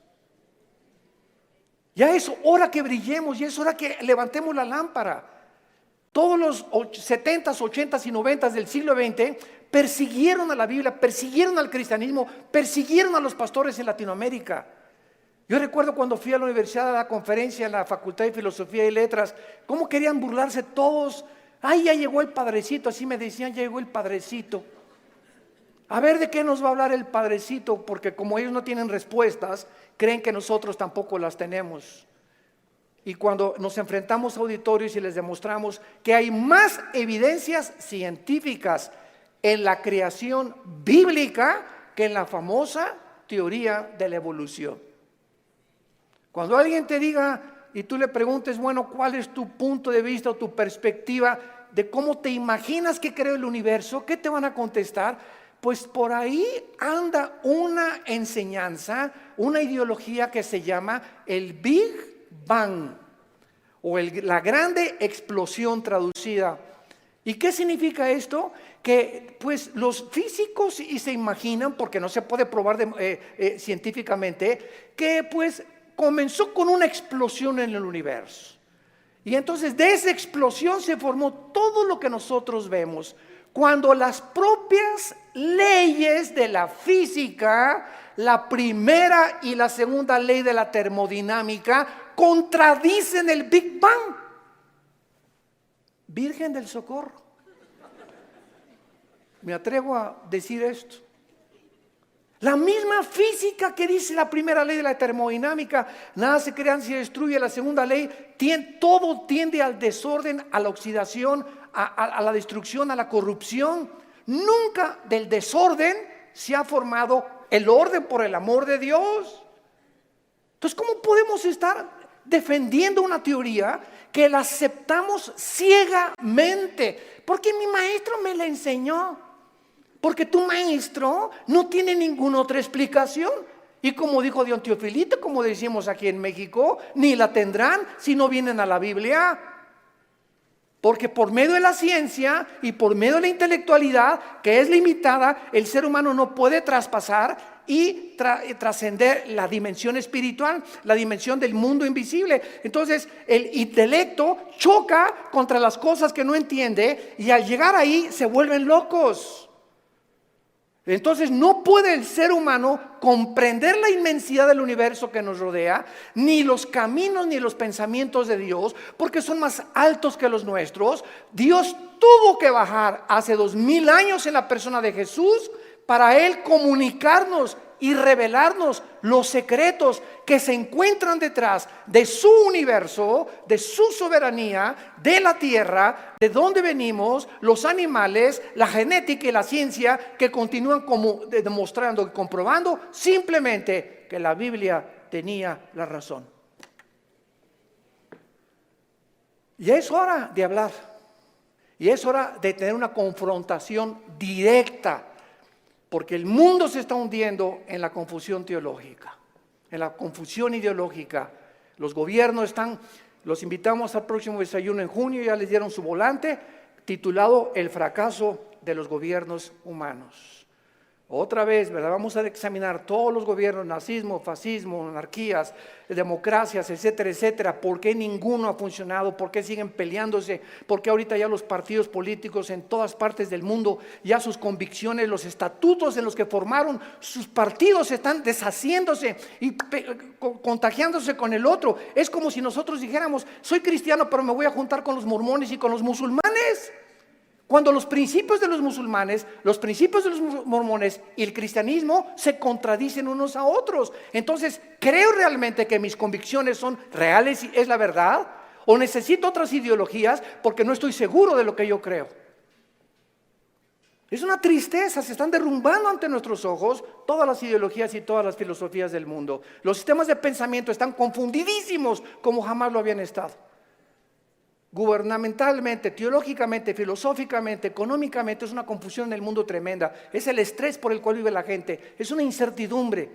Ya es hora que brillemos, ya es hora que levantemos la lámpara. Todos los 70s, 80s y 90s del siglo XX persiguieron a la Biblia, persiguieron al cristianismo, persiguieron a los pastores en Latinoamérica. Yo recuerdo cuando fui a la universidad a la conferencia en la Facultad de Filosofía y Letras, cómo querían burlarse todos. Ay, ya llegó el padrecito, así me decían, ya llegó el padrecito. A ver de qué nos va a hablar el padrecito, porque como ellos no tienen respuestas, creen que nosotros tampoco las tenemos. Y cuando nos enfrentamos a auditorios y les demostramos que hay más evidencias científicas en la creación bíblica que en la famosa teoría de la evolución. Cuando alguien te diga y tú le preguntes, bueno, ¿cuál es tu punto de vista o tu perspectiva de cómo te imaginas que creó el universo? ¿Qué te van a contestar? Pues por ahí anda una enseñanza, una ideología que se llama el Big Bang o la grande explosión traducida. ¿Y qué significa esto? Que pues los físicos y se imaginan, porque no se puede probar científicamente, que pues comenzó con una explosión en el universo. Y entonces de esa explosión se formó todo lo que nosotros vemos. Cuando las propias leyes de la física, la primera y la segunda ley de la termodinámica, contradicen el Big Bang. Virgen del Socorro. Me atrevo a decir esto. La misma física que dice la primera ley de la termodinámica, nada se crea ni se destruye, la segunda ley, todo tiende al desorden, a la oxidación, a la destrucción, a la corrupción. Nunca del desorden se ha formado el orden por el amor de Dios. Entonces, ¿cómo podemos estar defendiendo una teoría que la aceptamos ciegamente? Porque mi maestro me la enseñó. Porque tu maestro no tiene ninguna otra explicación. Y como dijo Don Teofilito, como decimos aquí en México, ni la tendrán si no vienen a la Biblia. Porque por medio de la ciencia y por medio de la intelectualidad, que es limitada, el ser humano no puede traspasar y trascender la dimensión espiritual, la dimensión del mundo invisible. Entonces el intelecto choca contra las cosas que no entiende y al llegar ahí se vuelven locos. Entonces no puede el ser humano comprender la inmensidad del universo que nos rodea, ni los caminos ni los pensamientos de Dios, porque son más altos que los nuestros. Dios tuvo que bajar hace 2000 años en la persona de Jesús para Él comunicarnos y revelarnos los secretos que se encuentran detrás de su universo, de su soberanía, de la tierra, de dónde venimos, los animales, la genética y la ciencia que continúan como demostrando y comprobando simplemente que la Biblia tenía la razón. Y es hora de hablar, y es hora de tener una confrontación directa. Porque el mundo se está hundiendo en la confusión teológica, en la confusión ideológica. Los gobiernos los invitamos al próximo desayuno en junio, ya les dieron su volante titulado El fracaso de los gobiernos humanos. Otra vez, ¿verdad? Vamos a examinar todos los gobiernos, nazismo, fascismo, monarquías, democracias, etcétera, etcétera. ¿Por qué ninguno ha funcionado? ¿Por qué siguen peleándose? ¿Por qué ahorita ya los partidos políticos en todas partes del mundo, ya sus convicciones, los estatutos en los que formaron sus partidos están deshaciéndose y contagiándose con el otro? Es como si nosotros dijéramos, soy cristiano, pero me voy a juntar con los mormones y con los musulmanes. Cuando los principios de los musulmanes, los principios de los mormones y el cristianismo se contradicen unos a otros. Entonces, ¿creo realmente que mis convicciones son reales y es la verdad? ¿O necesito otras ideologías porque no estoy seguro de lo que yo creo? Es una tristeza, se están derrumbando ante nuestros ojos todas las ideologías y todas las filosofías del mundo. Los sistemas de pensamiento están confundidísimos como jamás lo habían estado. Gubernamentalmente, teológicamente, filosóficamente, económicamente, es una confusión en el mundo tremenda. Es el estrés por el cual vive la gente. Es una incertidumbre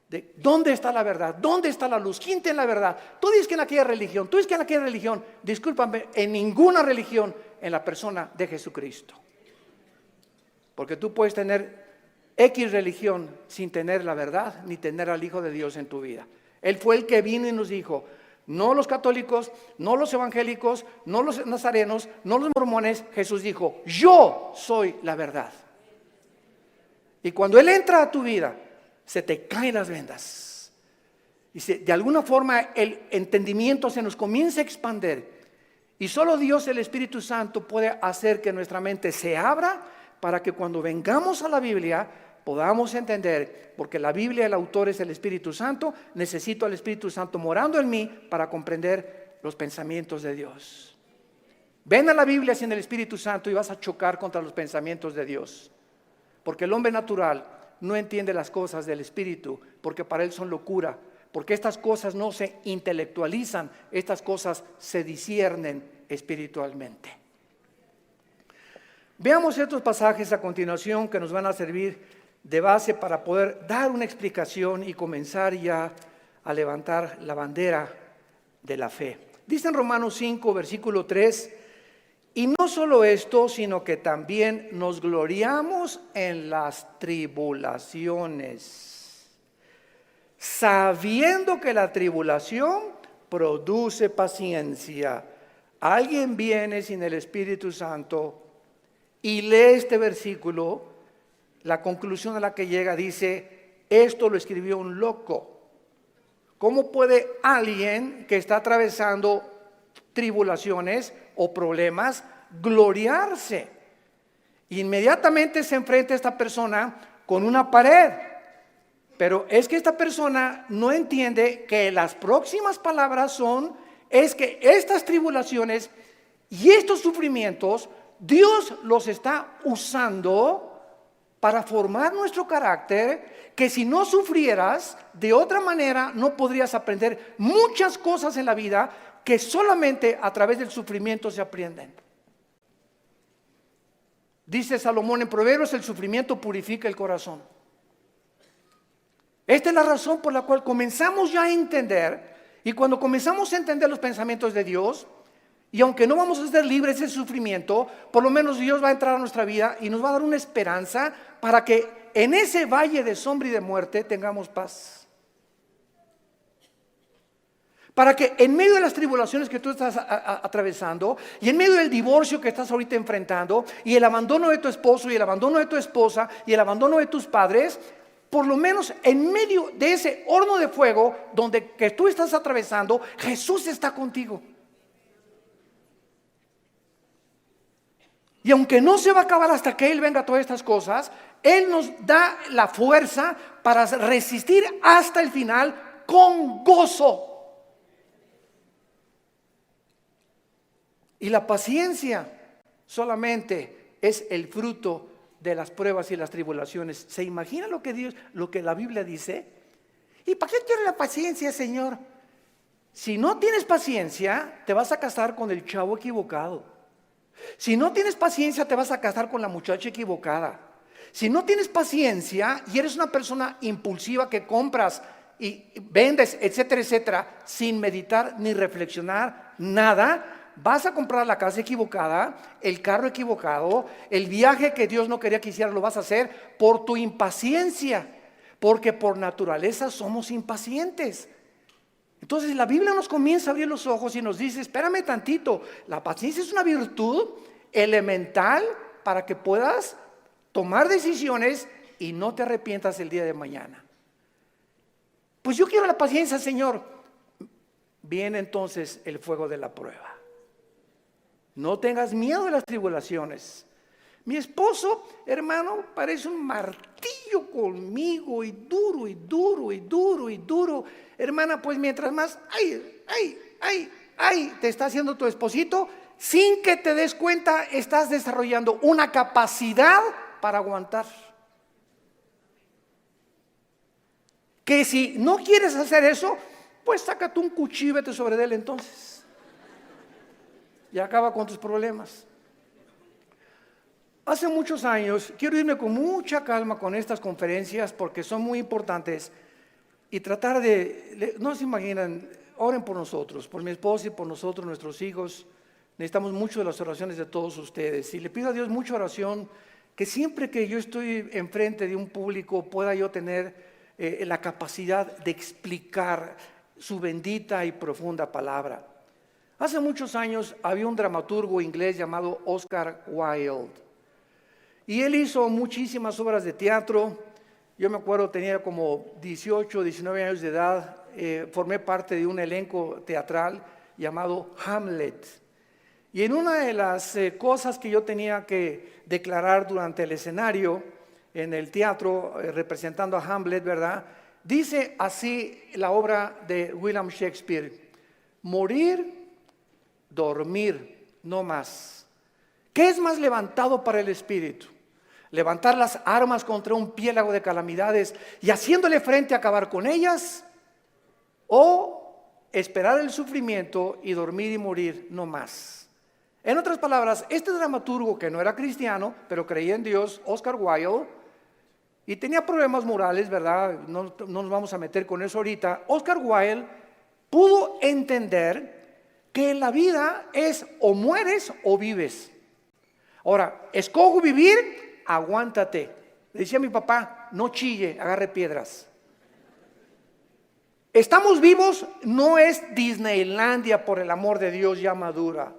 de dónde está la verdad, dónde está la luz, quién tiene la verdad. Tú dices que en aquella religión, tú dices que en aquella religión. Discúlpame, en ninguna religión en la persona de Jesucristo. Porque tú puedes tener X religión sin tener la verdad ni tener al Hijo de Dios en tu vida. Él fue el que vino y nos dijo: no los católicos, no los evangélicos, no los nazarenos, no los mormones. Jesús dijo: yo soy la verdad. Y cuando Él entra a tu vida, se te caen las vendas. Y de alguna forma el entendimiento se nos comienza a expandir. Y solo Dios, el Espíritu Santo, puede hacer que nuestra mente se abra para que cuando vengamos a la Biblia podamos entender, porque la Biblia, el autor es el Espíritu Santo. Necesito al Espíritu Santo morando en mí para comprender los pensamientos de Dios. Ven a la Biblia sin el Espíritu Santo y vas a chocar contra los pensamientos de Dios. Porque el hombre natural no entiende las cosas del Espíritu, porque para él son locura. Porque estas cosas no se intelectualizan, estas cosas se disciernen espiritualmente. Veamos estos pasajes a continuación que nos van a servir de base para poder dar una explicación y comenzar ya a levantar la bandera de la fe. Dice en Romanos 5, versículo 3, y no solo esto, sino que también nos gloriamos en las tribulaciones, sabiendo que la tribulación produce paciencia. Alguien viene sin el Espíritu Santo y lee este versículo. La conclusión a la que llega dice: esto lo escribió un loco. ¿Cómo puede alguien que está atravesando tribulaciones o problemas gloriarse? Inmediatamente se enfrenta esta persona con una pared. Pero es que esta persona no entiende que las próximas palabras es que estas tribulaciones y estos sufrimientos Dios los está usando para formar nuestro carácter, que si no sufrieras, de otra manera no podrías aprender muchas cosas en la vida que solamente a través del sufrimiento se aprenden. Dice Salomón en Proverbios, el sufrimiento purifica el corazón. Esta es la razón por la cual comenzamos ya a entender, y cuando comenzamos a entender los pensamientos de Dios, y aunque no vamos a ser libres del sufrimiento, por lo menos Dios va a entrar a nuestra vida y nos va a dar una esperanza para que en ese valle de sombra y de muerte tengamos paz. Para que en medio de las tribulaciones que tú estás atravesando, y en medio del divorcio que estás ahorita enfrentando, y el abandono de tu esposo, y el abandono de tu esposa, y el abandono de tus padres, por lo menos en medio de ese horno de fuego donde que tú estás atravesando, Jesús está contigo. Y aunque no se va a acabar hasta que Él venga a todas estas cosas, Él nos da la fuerza para resistir hasta el final con gozo. Y la paciencia solamente es el fruto de las pruebas y las tribulaciones. ¿Se imagina lo que la Biblia dice? ¿Y para qué quiere la paciencia, Señor? Si no tienes paciencia, te vas a casar con el chavo equivocado. Si no tienes paciencia, te vas a casar con la muchacha equivocada. Si no tienes paciencia y eres una persona impulsiva que compras y vendes, etcétera, etcétera, sin meditar ni reflexionar nada, vas a comprar la casa equivocada, el carro equivocado, el viaje que Dios no quería que hicieras lo vas a hacer por tu impaciencia, porque por naturaleza somos impacientes. Entonces la Biblia nos comienza a abrir los ojos y nos dice, espérame tantito, la paciencia es una virtud elemental para que puedas tomar decisiones y no te arrepientas el día de mañana. Pues yo quiero la paciencia, Señor. Viene entonces el fuego de la prueba. No tengas miedo de las tribulaciones. Mi esposo, hermano, parece un martillo conmigo y duro y duro y duro y duro. Hermana, pues mientras más, te está haciendo tu esposito, sin que te des cuenta, estás desarrollando una capacidad para aguantar. Que si no quieres hacer eso, pues sácate un cuchillo y vete sobre él entonces. Y acaba con tus problemas. Hace muchos años, quiero irme con mucha calma con estas conferencias porque son muy importantes y tratar no se imaginan, oren por nosotros, por mi esposa y por nosotros, nuestros hijos. Necesitamos mucho de las oraciones de todos ustedes y le pido a Dios mucha oración, que siempre que yo estoy enfrente de un público pueda yo tener la capacidad de explicar su bendita y profunda palabra. Hace muchos años había un dramaturgo inglés llamado Oscar Wilde y él hizo muchísimas obras de teatro. Yo me acuerdo, tenía como 18, 19 años de edad, formé parte de un elenco teatral llamado Hamlet. Y en una de las cosas que yo tenía que declarar durante el escenario, en el teatro, representando a Hamlet, ¿verdad? Dice así la obra de William Shakespeare: morir, dormir, no más. ¿Qué es más levantado para el espíritu? ¿Levantar las armas contra un piélago de calamidades y haciéndole frente a acabar con ellas? ¿O esperar el sufrimiento y dormir y morir, no más? En otras palabras, este dramaturgo que no era cristiano, pero creía en Dios, Oscar Wilde, y tenía problemas morales, ¿verdad? No nos vamos a meter con eso ahorita. Oscar Wilde pudo entender que en la vida es o mueres o vives. Ahora, escojo vivir, aguántate. Le decía a mi papá, no chille, agarre piedras. Estamos vivos, no es Disneylandia, por el amor de Dios, ya madura.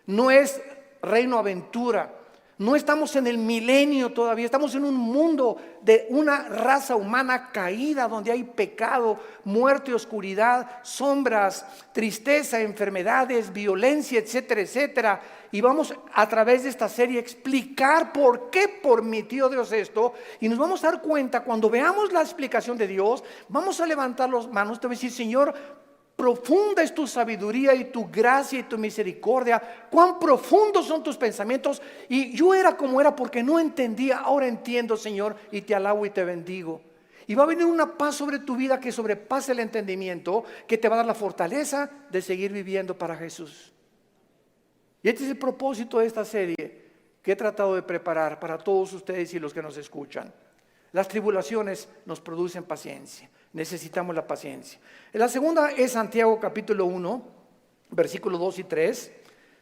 No es Reino Aventura. No estamos en el milenio todavía, estamos en un mundo de una raza humana caída, donde hay pecado, muerte, oscuridad, sombras, tristeza, enfermedades, violencia, etcétera, etcétera. Y vamos a través de esta serie a explicar por qué permitió Dios esto. Y nos vamos a dar cuenta, cuando veamos la explicación de Dios, vamos a levantar las manos, te voy a decir, Señor, profunda es tu sabiduría y tu gracia y tu misericordia, cuán profundos son tus pensamientos. Y yo era como era porque no entendía, ahora entiendo, Señor, y te alabo y te bendigo. Y va a venir una paz sobre tu vida que sobrepase el entendimiento, que te va a dar la fortaleza de seguir viviendo para Jesús. Y este es el propósito de esta serie que he tratado de preparar para todos ustedes y los que nos escuchan. Las tribulaciones nos producen paciencia. Necesitamos la paciencia. La segunda es Santiago capítulo 1, versículos 2 y 3.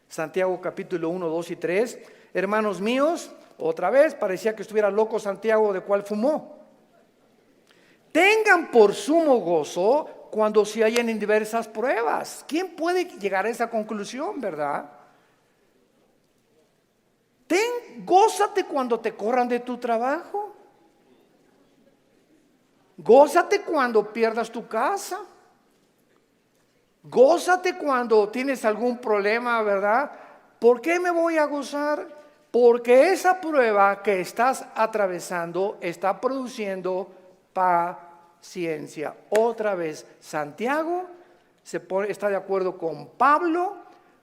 Santiago capítulo 1, 2 y 3. Hermanos míos, otra vez, parecía que estuviera loco Santiago, de cuál fumó. Tengan por sumo gozo cuando se hallen en diversas pruebas. ¿Quién puede llegar a esa conclusión, verdad? Gózate cuando te corran de tu trabajo. Gózate cuando pierdas tu casa. Gózate cuando tienes algún problema, ¿verdad? ¿Por qué me voy a gozar? Porque esa prueba que estás atravesando está produciendo paciencia. Otra vez, Santiago está de acuerdo con Pablo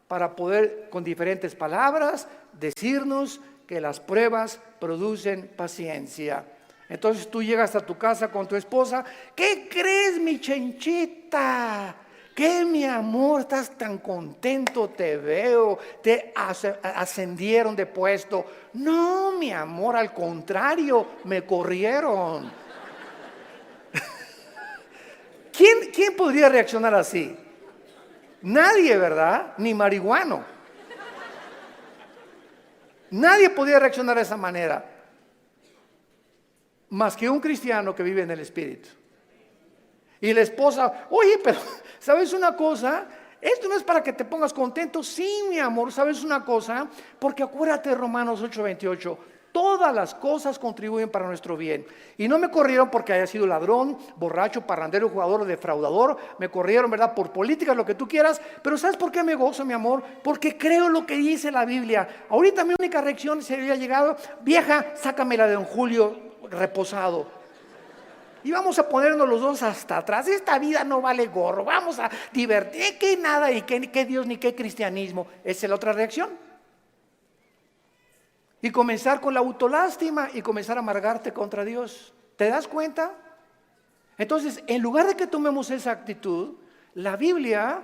para poder, con diferentes palabras, decirnos que las pruebas producen paciencia. Entonces tú llegas a tu casa con tu esposa. ¿Qué crees, mi chenchita? ¿Qué, mi amor? Estás tan contento, te veo. Te ascendieron de puesto. No, mi amor, al contrario, me corrieron. ¿Quién podría reaccionar así? Nadie, ¿verdad? Ni marihuano. Nadie podía reaccionar de esa manera, más que un cristiano que vive en el Espíritu. Y la esposa, oye, pero ¿sabes una cosa? Esto no es para que te pongas contento. Sí, mi amor, ¿sabes una cosa? Porque acuérdate de Romanos 8:28. Todas las cosas contribuyen para nuestro bien. Y no me corrieron porque haya sido ladrón, borracho, parrandero, jugador o defraudador. Me corrieron, ¿verdad? Por políticas, lo que tú quieras. Pero ¿sabes por qué me gozo, mi amor? Porque creo lo que dice la Biblia. Ahorita mi única reacción se había llegado: vieja, sácamela de don Julio reposado. Y vamos a ponernos los dos hasta atrás. Esta vida no vale gorro. Vamos a divertir. ¿Qué nada? ¿Y qué Dios ni qué cristianismo? Esa es la otra reacción. Y comenzar con la autolástima y comenzar a amargarte contra Dios. ¿Te das cuenta? Entonces, en lugar de que tomemos esa actitud, la Biblia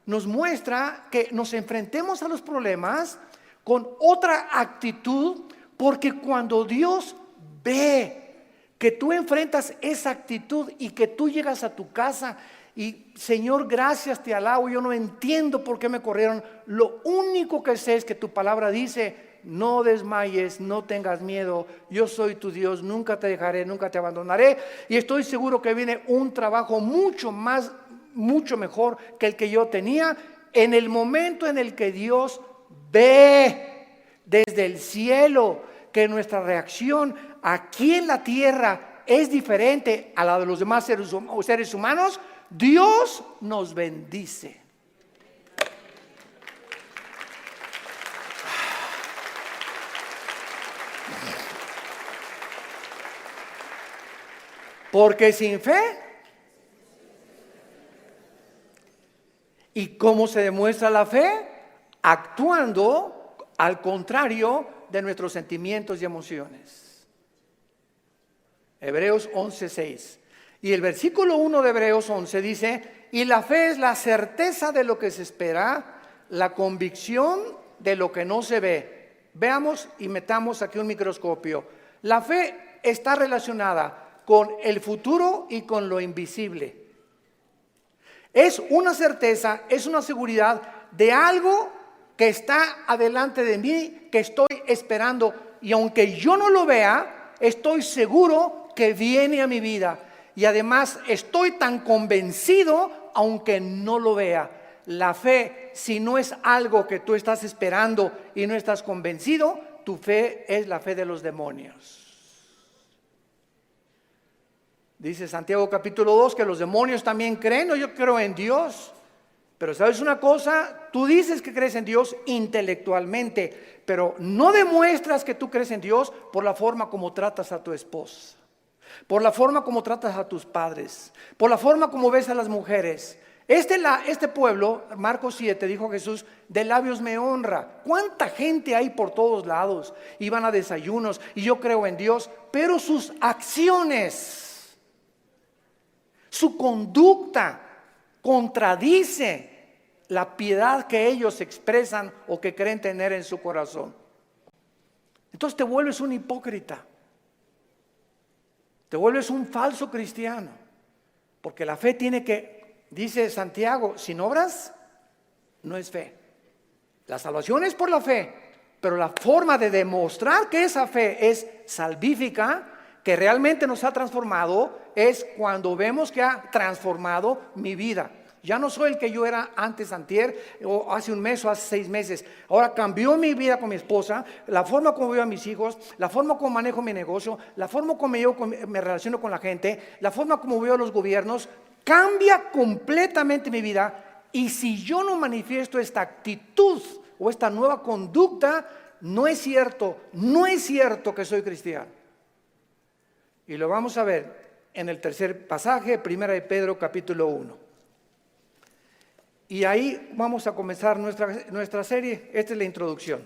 nos muestra que nos enfrentemos a los problemas con otra actitud, porque cuando Dios ve que tú enfrentas esa actitud y que tú llegas a tu casa y Señor, gracias, te alabo, yo no entiendo por qué me corrieron, lo único que sé es que tu palabra dice: no desmayes, no tengas miedo, yo soy tu Dios, nunca te dejaré, nunca te abandonaré. Y estoy seguro que viene un trabajo mucho mejor que el que yo tenía. En el momento en el que Dios ve desde el cielo que nuestra reacción aquí en la tierra es diferente a la de los demás seres humanos, Dios nos bendice. Porque sin fe, ¿y cómo se demuestra la fe? Actuando al contrario de nuestros sentimientos y emociones. Hebreos 11:6. Y el versículo 1 de Hebreos 11 dice: y la fe es la certeza de lo que se espera, la convicción de lo que no se ve. Veamos y metamos aquí un microscopio. La fe está relacionada con el futuro y con lo invisible. Es una certeza, es una seguridad de algo que está adelante de mí, que estoy esperando, y aunque yo no lo vea, estoy seguro que viene a mi vida. Y además estoy tan convencido aunque no lo vea. La fe, si no es algo que tú estás esperando y no estás convencido, tu fe es la fe de los demonios. Dice Santiago capítulo 2 que los demonios también creen. No, yo creo en Dios. Pero ¿sabes una cosa? Tú dices que crees en Dios intelectualmente, pero no demuestras que tú crees en Dios por la forma como tratas a tu esposa, por la forma como tratas a tus padres, por la forma como ves a las mujeres. Este pueblo, Marcos 7, dijo Jesús, de labios me honra. ¿Cuánta gente hay por todos lados? Y van a desayunos y yo creo en Dios, pero sus acciones, su conducta contradice la piedad que ellos expresan o que creen tener en su corazón. Entonces te vuelves un hipócrita, te vuelves un falso cristiano, porque la fe tiene que, dice Santiago, sin obras no es fe. La salvación es por la fe, pero la forma de demostrar que esa fe es salvífica, que realmente nos ha transformado, es cuando vemos que ha transformado mi vida. Ya no soy el que yo era antes, antier, o hace un mes o hace 6 meses. Ahora cambió mi vida con mi esposa, la forma como veo a mis hijos, la forma como manejo mi negocio, la forma como me relaciono con la gente, la forma como veo a los gobiernos. Cambia completamente mi vida. Y si yo no manifiesto esta actitud o esta nueva conducta, no es cierto que soy cristiano. Y lo vamos a ver en el tercer pasaje, 1 de Pedro capítulo 1. Y ahí vamos a comenzar nuestra serie. Esta es la introducción.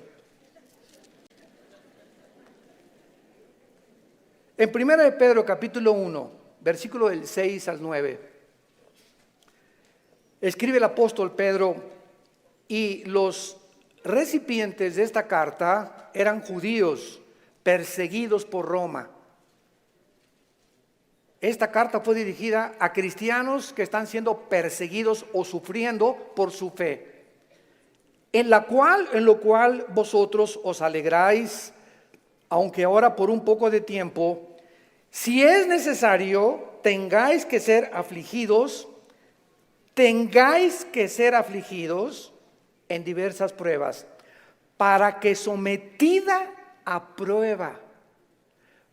En 1 de Pedro capítulo 1, versículo del 6 al 9, escribe el apóstol Pedro, y los recipientes de esta carta eran judíos perseguidos por Roma. Esta carta fue dirigida a cristianos que están siendo perseguidos o sufriendo por su fe, en lo cual vosotros os alegráis, aunque ahora por un poco de tiempo, si es necesario, tengáis que ser afligidos en diversas pruebas, para que sometida a prueba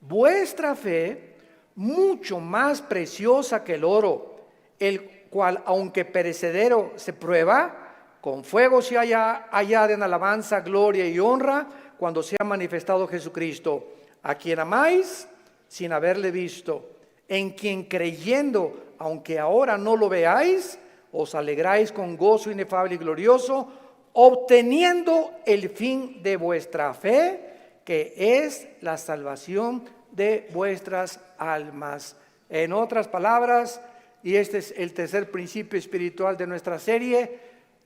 vuestra fe, mucho más preciosa que el oro, el cual aunque perecedero se prueba, con fuego se añade en alabanza, gloria y honra cuando sea manifestado Jesucristo, a quien amáis sin haberle visto, en quien creyendo, aunque ahora no lo veáis, os alegráis con gozo inefable y glorioso, obteniendo el fin de vuestra fe, que es la salvación de vuestras almas. En otras palabras, y este es el tercer principio espiritual de nuestra serie,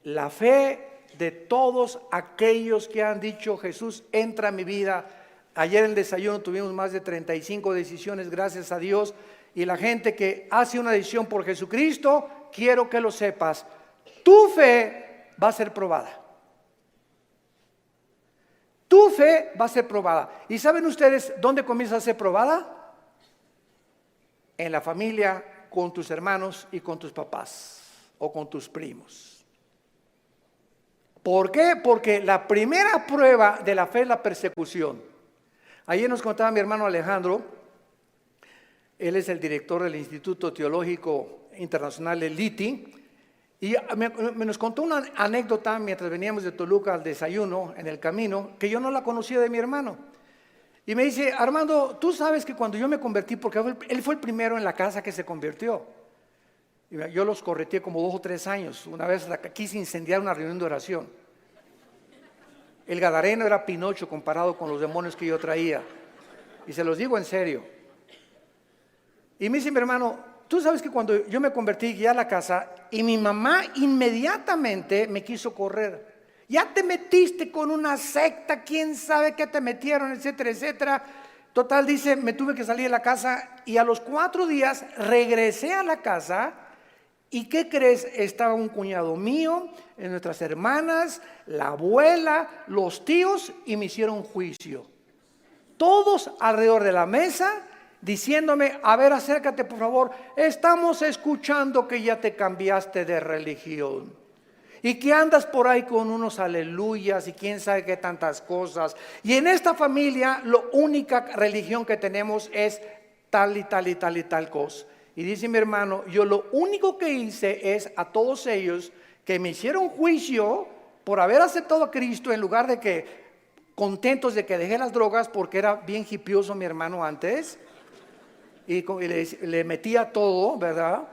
la fe de todos aquellos que han dicho: Jesús, entra a mi vida. Ayer en el desayuno tuvimos más de 35 decisiones, gracias a Dios, y la gente que hace una decisión por Jesucristo, quiero que lo sepas, tu fe va a ser probada. Tu fe va a ser probada. ¿Y saben ustedes dónde comienza a ser probada? En la familia, con tus hermanos y con tus papás o con tus primos. ¿Por qué? Porque la primera prueba de la fe es la persecución. Ayer nos contaba mi hermano Alejandro, él es el director del Instituto Teológico Internacional, el ITI, y nos contó una anécdota mientras veníamos de Toluca al desayuno en el camino, que yo no la conocía de mi hermano. Y me dice: Armando, tú sabes que cuando yo me convertí, porque él fue el primero en la casa que se convirtió. Y yo los correteé como 2 o 3 años. Una vez quise incendiar una reunión de oración. El gadareno era Pinocho comparado con los demonios que yo traía. Y se los digo en serio. Y me dice mi hermano: tú sabes que cuando yo me convertí, guié a la casa, y mi mamá inmediatamente me quiso correr. Ya te metiste con una secta, quién sabe qué te metieron, etcétera, etcétera. Total, dice, me tuve que salir de la casa, y a los 4 días regresé a la casa. ¿Y qué crees? Estaba un cuñado mío, nuestras hermanas, la abuela, los tíos, y me hicieron juicio. Todos alrededor de la mesa, diciéndome: a ver, acércate por favor, estamos escuchando que ya te cambiaste de religión y que andas por ahí con unos aleluyas y quién sabe qué tantas cosas. Y en esta familia la única religión que tenemos es tal y tal y tal y tal cosa. Y dice mi hermano: yo lo único que hice es a todos ellos que me hicieron juicio por haber aceptado a Cristo, en lugar de que contentos de que dejé las drogas, porque era bien hipioso mi hermano antes, y le metía todo, ¿verdad?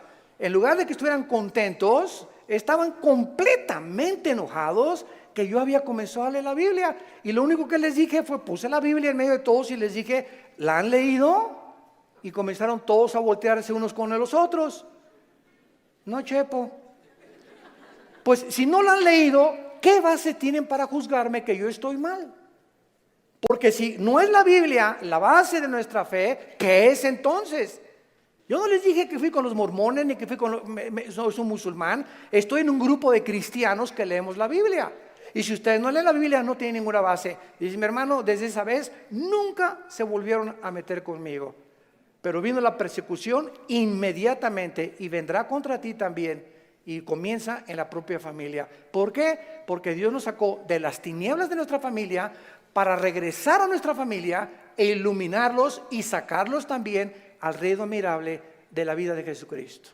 en lugar de que estuvieran contentos, estaban completamente enojados que yo había comenzado a leer la Biblia. Y lo único que les dije fue, puse la Biblia en medio de todos y les dije, ¿la han leído? Y comenzaron todos a voltearse unos con los otros. No, Chepo. Pues si no la han leído, ¿qué base tienen para juzgarme que yo estoy mal? Porque si no es la Biblia la base de nuestra fe, ¿qué es entonces? Yo no les dije que fui con los mormones ni que fui con soy un musulmán. Estoy en un grupo de cristianos que leemos la Biblia. Y si ustedes no leen la Biblia, no tienen ninguna base. Y dice mi hermano, desde esa vez nunca se volvieron a meter conmigo. Pero vino la persecución inmediatamente y vendrá contra ti también. Y comienza en la propia familia. ¿Por qué? Porque Dios nos sacó de las tinieblas de nuestra familia para regresar a nuestra familia e iluminarlos y sacarlos también al reino admirable de la vida de Jesucristo.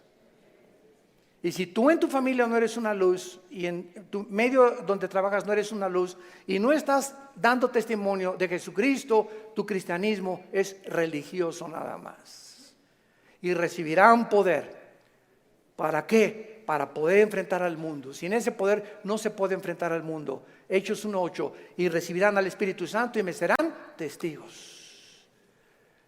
Y si tú en tu familia no eres una luz y en tu medio donde trabajas no eres una luz y no estás dando testimonio de Jesucristo, tu cristianismo es religioso nada más. Y recibirán poder. ¿Para qué? Para poder enfrentar al mundo. Sin ese poder no se puede enfrentar al mundo. Hechos 1:8. Y recibirán al Espíritu Santo y me serán testigos.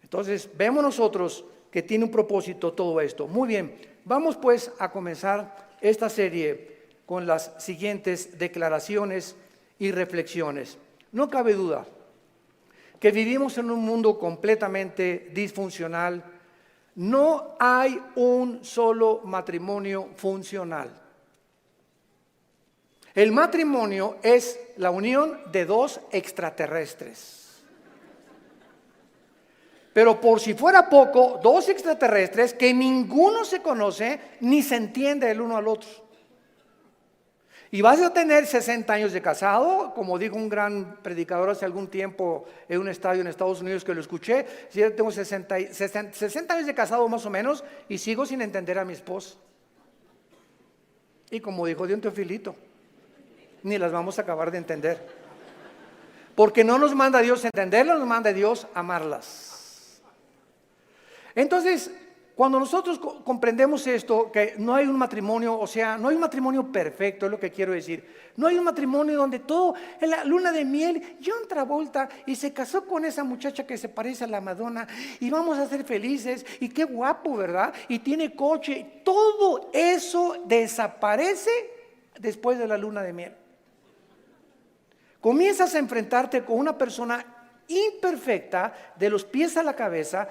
Entonces vemos nosotros que tiene un propósito todo esto. Muy bien, vamos pues a comenzar esta serie con las siguientes declaraciones y reflexiones. No cabe duda que vivimos en un mundo completamente disfuncional. No hay un solo matrimonio funcional. El matrimonio es la unión de dos extraterrestres. Pero por si fuera poco, dos extraterrestres que ninguno se conoce ni se entiende el uno al otro. Y vas a tener 60 años de casado, como dijo un gran predicador hace algún tiempo en un estadio en Estados Unidos que lo escuché. Yo tengo 60 años de casado más o menos y sigo sin entender a mi esposa. Y como dijo Dios Teofilito, ni las vamos a acabar de entender. Porque no nos manda Dios entenderlas, nos manda Dios amarlas. Entonces, cuando nosotros comprendemos esto, que no hay un matrimonio, o sea, no hay un matrimonio perfecto, es lo que quiero decir. No hay un matrimonio donde todo, en la luna de miel, John Travolta y se casó con esa muchacha que se parece a la Madonna y vamos a ser felices y qué guapo, ¿verdad? Y tiene coche. Todo eso desaparece después de la luna de miel. Comienzas a enfrentarte con una persona imperfecta de los pies a la cabeza.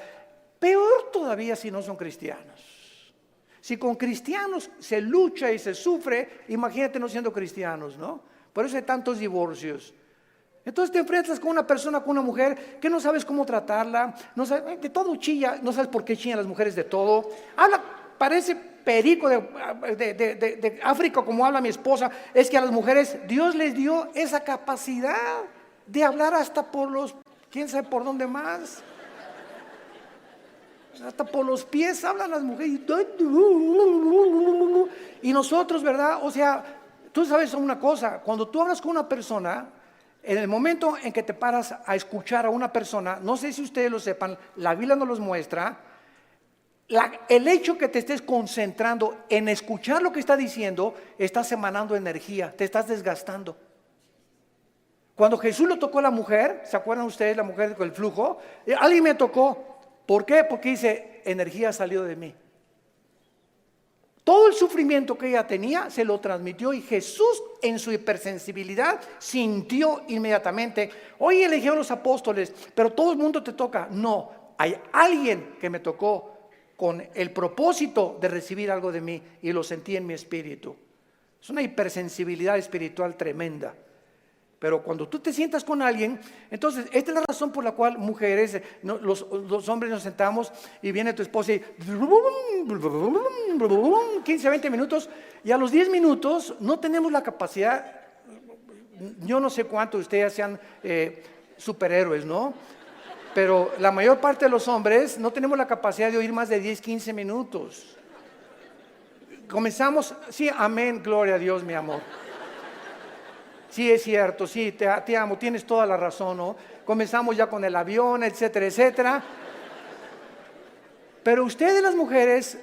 Peor todavía si no son cristianos. Si con cristianos se lucha y se sufre, imagínate no siendo cristianos, ¿no? Por eso hay tantos divorcios. Entonces te enfrentas con una persona, con una mujer que no sabes cómo tratarla, no sabes, de todo chilla, no sabes por qué chillan las mujeres de todo. Habla, parece perico de África como habla mi esposa. Es que a las mujeres Dios les dio esa capacidad de hablar hasta por los, quién sabe por dónde más. Hasta por los pies hablan las mujeres. Y nosotros, ¿verdad? O sea, tú sabes una cosa, cuando tú hablas con una persona, en el momento en que te paras a escuchar a una persona, no sé si ustedes lo sepan, la Biblia nos los muestra, el hecho que te estés concentrando en escuchar lo que está diciendo, estás emanando energía, te estás desgastando. Cuando Jesús lo tocó a la mujer, ¿se acuerdan ustedes la mujer con el flujo? Alguien me tocó. ¿Por qué? Porque dice, energía salió de mí. Todo el sufrimiento que ella tenía se lo transmitió y Jesús en su hipersensibilidad sintió inmediatamente. Hoy eligieron los apóstoles, pero todo el mundo te toca. No, hay alguien que me tocó con el propósito de recibir algo de mí y lo sentí en mi espíritu. Es una hipersensibilidad espiritual tremenda. Pero cuando tú te sientas con alguien, entonces esta es la razón por la cual mujeres, los hombres nos sentamos y viene tu esposa y 15, 20 minutos y a los 10 minutos no tenemos la capacidad, yo no sé cuántos de ustedes sean superhéroes, ¿no? Pero la mayor parte de los hombres no tenemos la capacidad de oír más de 10, 15 minutos. Comenzamos, sí, amén, gloria a Dios, mi amor. Sí, es cierto, sí, te amo, tienes toda la razón, ¿no? Comenzamos ya con el avión, etcétera, etcétera. Pero ustedes las mujeres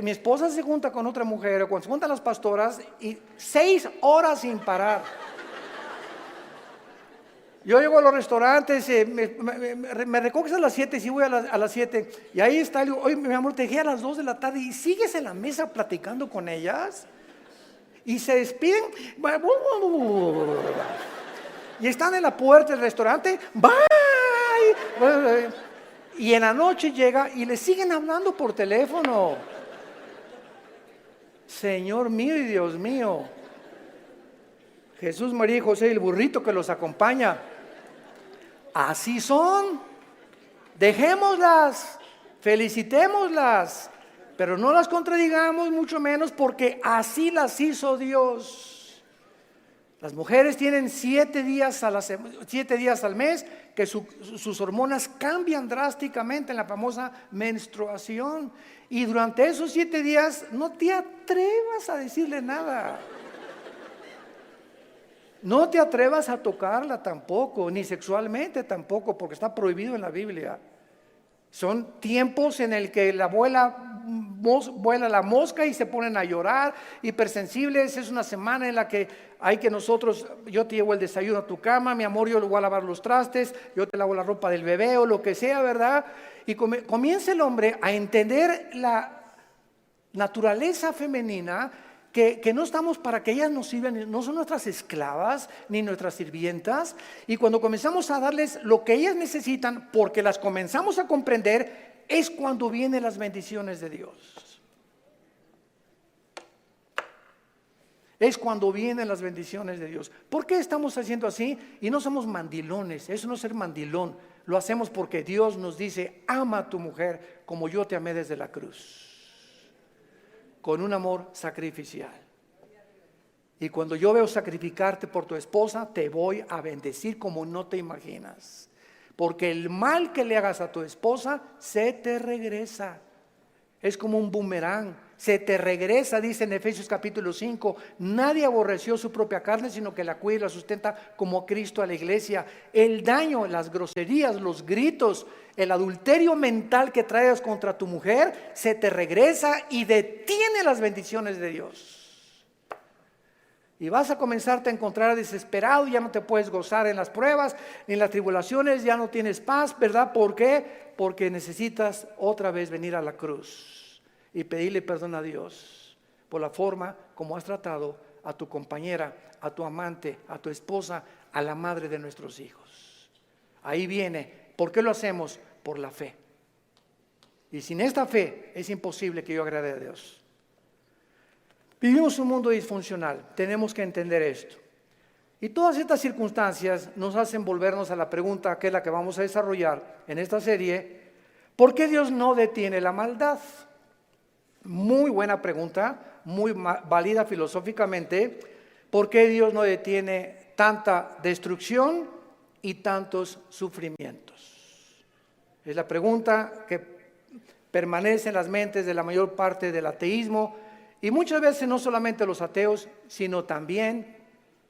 mi esposa se junta con otra mujer, o cuando se juntan las pastoras, y 6 horas sin parar. Yo llego a los restaurantes, me recoges a las 7, sí voy a las 7, y ahí está, digo, oye, mi amor, te dejé a las 2 de la tarde, y sigues en la mesa platicando con ellas, y se despiden, y están en la puerta del restaurante, bye, y en la noche llega y le siguen hablando por teléfono. Señor mío y Dios mío, Jesús, María y José y el burrito que los acompaña, así son. Dejémoslas, felicitémoslas, pero no las contradigamos, mucho menos, porque así las hizo Dios. Las mujeres tienen 7 días al mes que sus hormonas cambian drásticamente en la famosa menstruación. Y durante esos 7 días no te atrevas a decirle nada. No te atrevas a tocarla tampoco, ni sexualmente tampoco, porque está prohibido en la Biblia. Son tiempos en el que vuela la mosca y se ponen a llorar, hipersensibles. Es una semana en la que hay que yo te llevo el desayuno a tu cama, mi amor, yo le voy a lavar los trastes, yo te lavo la ropa del bebé o lo que sea, ¿verdad? Y comienza el hombre a entender la naturaleza femenina, que no estamos para que ellas nos sirvan, no son nuestras esclavas ni nuestras sirvientas. Y cuando comenzamos a darles lo que ellas necesitan, porque las comenzamos a comprender, es cuando vienen las bendiciones de Dios. Es cuando vienen las bendiciones de Dios. ¿Por qué estamos haciendo así? Y no somos mandilones, eso no es ser mandilón. Lo hacemos porque Dios nos dice: ama a tu mujer como yo te amé desde la cruz, con un amor sacrificial. Y cuando yo veo sacrificarte por tu esposa, te voy a bendecir como no te imaginas. Porque el mal que le hagas a tu esposa se te regresa. Es como un boomerang, se te regresa, dice en Efesios capítulo 5. Nadie aborreció su propia carne, sino que la cuida y la sustenta, como Cristo a la iglesia. El daño, las groserías, los gritos, el adulterio mental que traes contra tu mujer, se te regresa y detiene las bendiciones de Dios. Y vas a comenzarte a encontrar desesperado, ya no te puedes gozar en las pruebas, ni en las tribulaciones, ya no tienes paz, ¿verdad? ¿Por qué? Porque necesitas otra vez venir a la cruz y pedirle perdón a Dios por la forma como has tratado a tu compañera, a tu amante, a tu esposa, a la madre de nuestros hijos. Ahí viene. ¿Por qué lo hacemos? Por la fe. Y sin esta fe es imposible que yo agrade a Dios. Vivimos un mundo disfuncional, tenemos que entender esto. Y todas estas circunstancias nos hacen volvernos a la pregunta, que es la que vamos a desarrollar en esta serie: ¿por qué Dios no detiene la maldad? Muy buena pregunta, muy válida filosóficamente. ¿Por qué Dios no detiene tanta destrucción y tantos sufrimientos? Es la pregunta que permanece en las mentes de la mayor parte del ateísmo, y muchas veces no solamente los ateos, sino también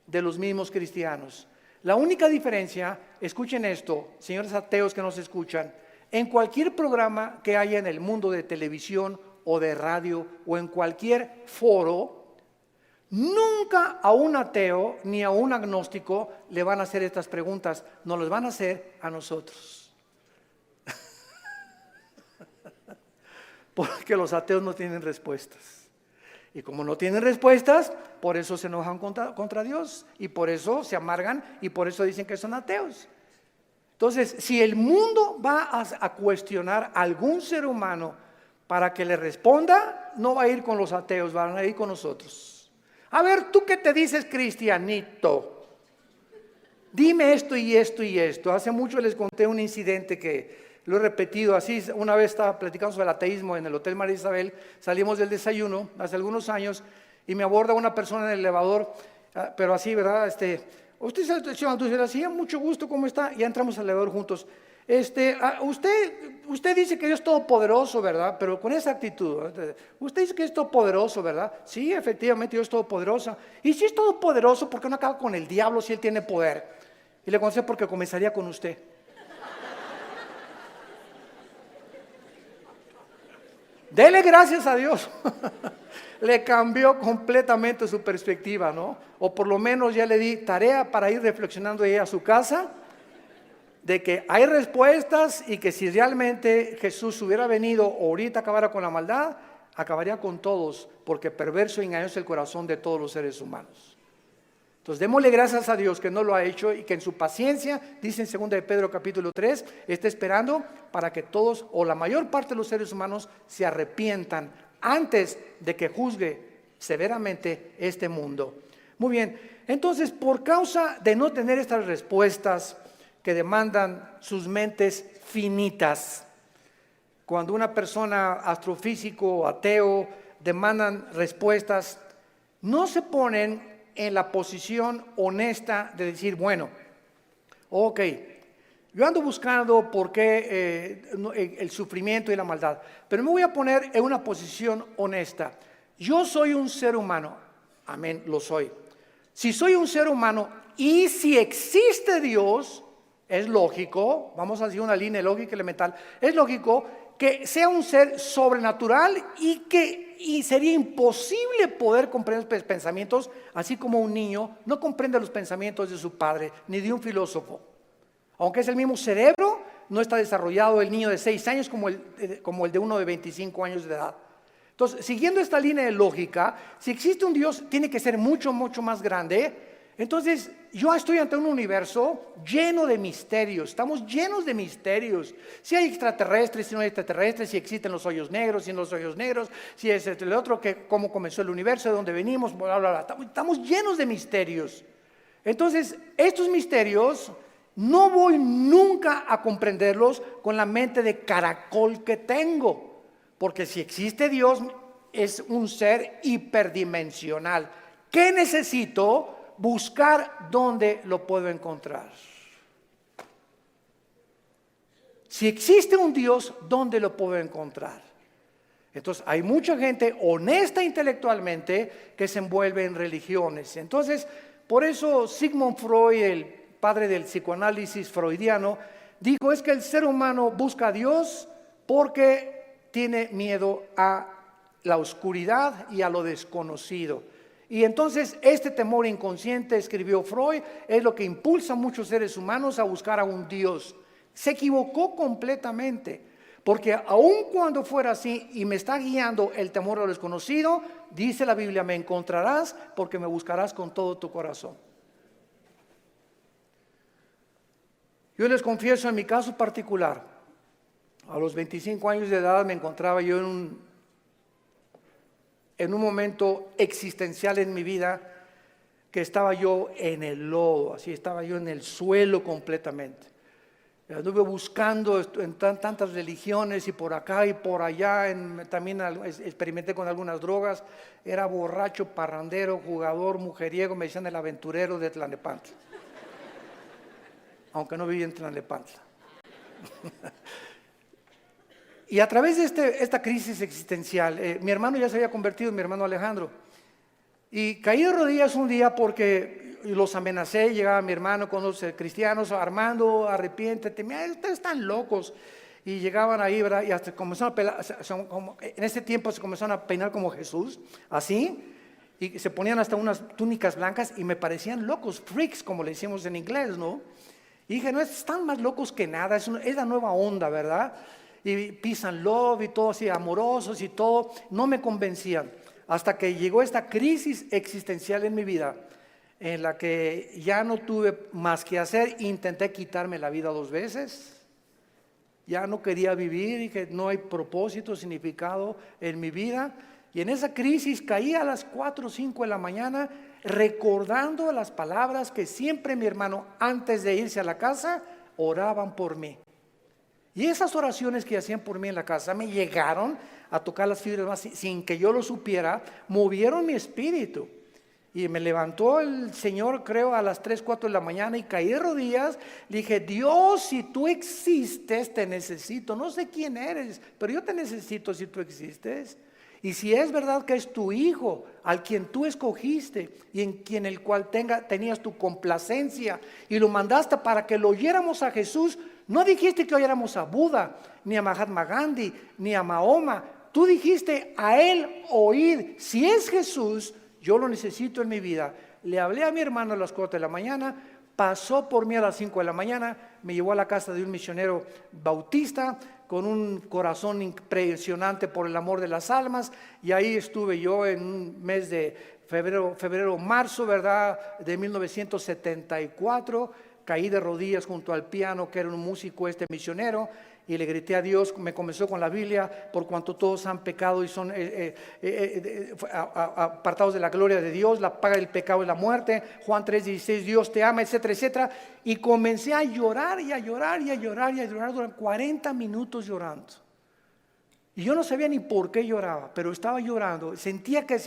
de los mismos cristianos. La única diferencia, escuchen esto, señores ateos que nos escuchan, en cualquier programa que haya en el mundo de televisión o de radio o en cualquier foro, nunca a un ateo ni a un agnóstico le van a hacer estas preguntas, nos las van a hacer a nosotros. Porque los ateos no tienen respuestas. Y como no tienen respuestas, por eso se enojan contra Dios, y por eso se amargan, y por eso dicen que son ateos. Entonces, si el mundo va a cuestionar a algún ser humano para que le responda, no va a ir con los ateos, van a ir con nosotros. A ver, ¿tú qué te dices, cristianito? Dime esto y esto y esto. Hace mucho les conté un incidente que lo he repetido así. Una vez estaba platicando sobre el ateísmo en el Hotel María Isabel, salimos del desayuno hace algunos años y me aborda una persona en el elevador, pero así, ¿verdad? Usted es el señor Antonio, así, mucho gusto, ¿cómo está? Ya entramos al elevador juntos. Usted dice que Dios es todopoderoso, ¿verdad? Pero con esa actitud, ¿verdad? Usted dice que es todopoderoso, ¿verdad? Sí, efectivamente, Dios es todopoderoso. Y si es todopoderoso, ¿por qué no acaba con el diablo si él tiene poder? Y le contesté: porque comenzaría con usted. Dele gracias a Dios. Le cambió completamente su perspectiva, ¿no? O por lo menos ya le di tarea para ir reflexionando ella a su casa, de que hay respuestas y que si realmente Jesús hubiera venido ahorita acabara con la maldad, acabaría con todos, porque perverso y engañoso es el corazón de todos los seres humanos. Entonces démosle gracias a Dios que no lo ha hecho y que en su paciencia, dice en 2 de Pedro capítulo 3, está esperando para que todos o la mayor parte de los seres humanos se arrepientan antes de que juzgue severamente este mundo. Muy bien, entonces por causa de no tener estas respuestas que demandan sus mentes finitas, cuando una persona astrofísico o ateo demandan respuestas, no se ponen en la posición honesta de decir, bueno, ok, yo ando buscando por qué el sufrimiento y la maldad, pero me voy a poner en una posición honesta. Yo soy un ser humano, amén, lo soy. Si soy un ser humano y si existe Dios, es lógico, vamos a decir una línea lógica elemental, es lógico que sea un ser sobrenatural y sería imposible poder comprender los pensamientos, así como un niño no comprende los pensamientos de su padre, ni de un filósofo. Aunque es el mismo cerebro, no está desarrollado el niño de 6 años como el de uno de 25 años de edad. Entonces, siguiendo esta línea de lógica, si existe un Dios, tiene que ser mucho, mucho más grande. Entonces, yo estoy ante un universo lleno de misterios, estamos llenos de misterios. Si hay extraterrestres, si no hay extraterrestres, si existen los hoyos negros, si no los hoyos negros, si es el otro, cómo comenzó el universo, de dónde venimos, bla, bla, bla. Estamos llenos de misterios. Entonces, estos misterios no voy nunca a comprenderlos con la mente de caracol que tengo, porque si existe Dios, es un ser hiperdimensional. ¿Qué necesito? Buscar dónde lo puedo encontrar. Si existe un Dios, ¿dónde lo puedo encontrar? Entonces hay mucha gente honesta intelectualmente que se envuelve en religiones. Entonces, por eso Sigmund Freud, el padre del psicoanálisis freudiano, dijo es que el ser humano busca a Dios porque tiene miedo a la oscuridad y a lo desconocido. Y entonces este temor inconsciente, escribió Freud, es lo que impulsa a muchos seres humanos a buscar a un Dios. Se equivocó completamente, porque aun cuando fuera así y me está guiando el temor a lo desconocido, dice la Biblia, me encontrarás porque me buscarás con todo tu corazón. Yo les confieso en mi caso particular, a los 25 años de edad me encontraba yo en un momento existencial en mi vida, que estaba yo en el lodo, así estaba yo en el suelo completamente. Anduve buscando en tantas religiones y por acá y por allá, también experimenté con algunas drogas, era borracho, parrandero, jugador, mujeriego, me decían el aventurero de Tlalnepantla, aunque no vivía en Tlalnepantla. Y a través de esta crisis existencial, mi hermano ya se había convertido, mi hermano Alejandro, y caí de rodillas un día porque los amenacé. Llegaba mi hermano con los cristianos, Armando, arrepiéntete, mira, ustedes están locos. Y llegaban ahí, ¿verdad? Y hasta comenzaron a pelar, en ese tiempo se comenzaron a peinar como Jesús, así, y se ponían hasta unas túnicas blancas y me parecían locos, freaks, como le decimos en inglés, ¿no? Y dije, no, están más locos que nada, es la nueva onda, ¿verdad? Y peace and love y todo así, amorosos y todo, no me convencían. Hasta que llegó esta crisis existencial en mi vida, en la que ya no tuve más que hacer, intenté quitarme la vida 2 veces, ya no quería vivir, dije, no hay propósito, significado en mi vida. Y en esa crisis caí a las 4 o 5 de la mañana, recordando las palabras que siempre mi hermano, antes de irse a la casa, oraban por mí. Y esas oraciones que hacían por mí en la casa me llegaron a tocar las fibras más sin que yo lo supiera, movieron mi espíritu. Y me levantó el Señor, creo, a las 3, 4 de la mañana y caí de rodillas. Le dije, Dios, si tú existes, te necesito. No sé quién eres, pero yo te necesito si tú existes. Y si es verdad que es tu Hijo, al quien tú escogiste y en quien el cual tenías tu complacencia y lo mandaste para que lo oyéramos a Jesús, no dijiste que oyéramos a Buda, ni a Mahatma Gandhi, ni a Mahoma. tú dijiste a Él oíd, si es Jesús, yo lo necesito en mi vida. Le hablé a mi hermano a las 4 de la mañana, pasó por mí a las 5 de la mañana, me llevó a la casa de un misionero bautista con un corazón impresionante por el amor de las almas, y ahí estuve yo en un mes de febrero, marzo, ¿verdad?, de 1974, caí de rodillas junto al piano, que era un músico misionero, y le grité a Dios. Me comenzó con la Biblia: por cuanto todos han pecado y son apartados de la gloria de Dios, la paga del pecado es la muerte, Juan 3:16, Dios te ama, etcétera, etcétera. Y comencé a llorar y a llorar y a llorar y a llorar durante 40 minutos llorando. Y yo no sabía ni por qué lloraba, pero estaba llorando. Sentía que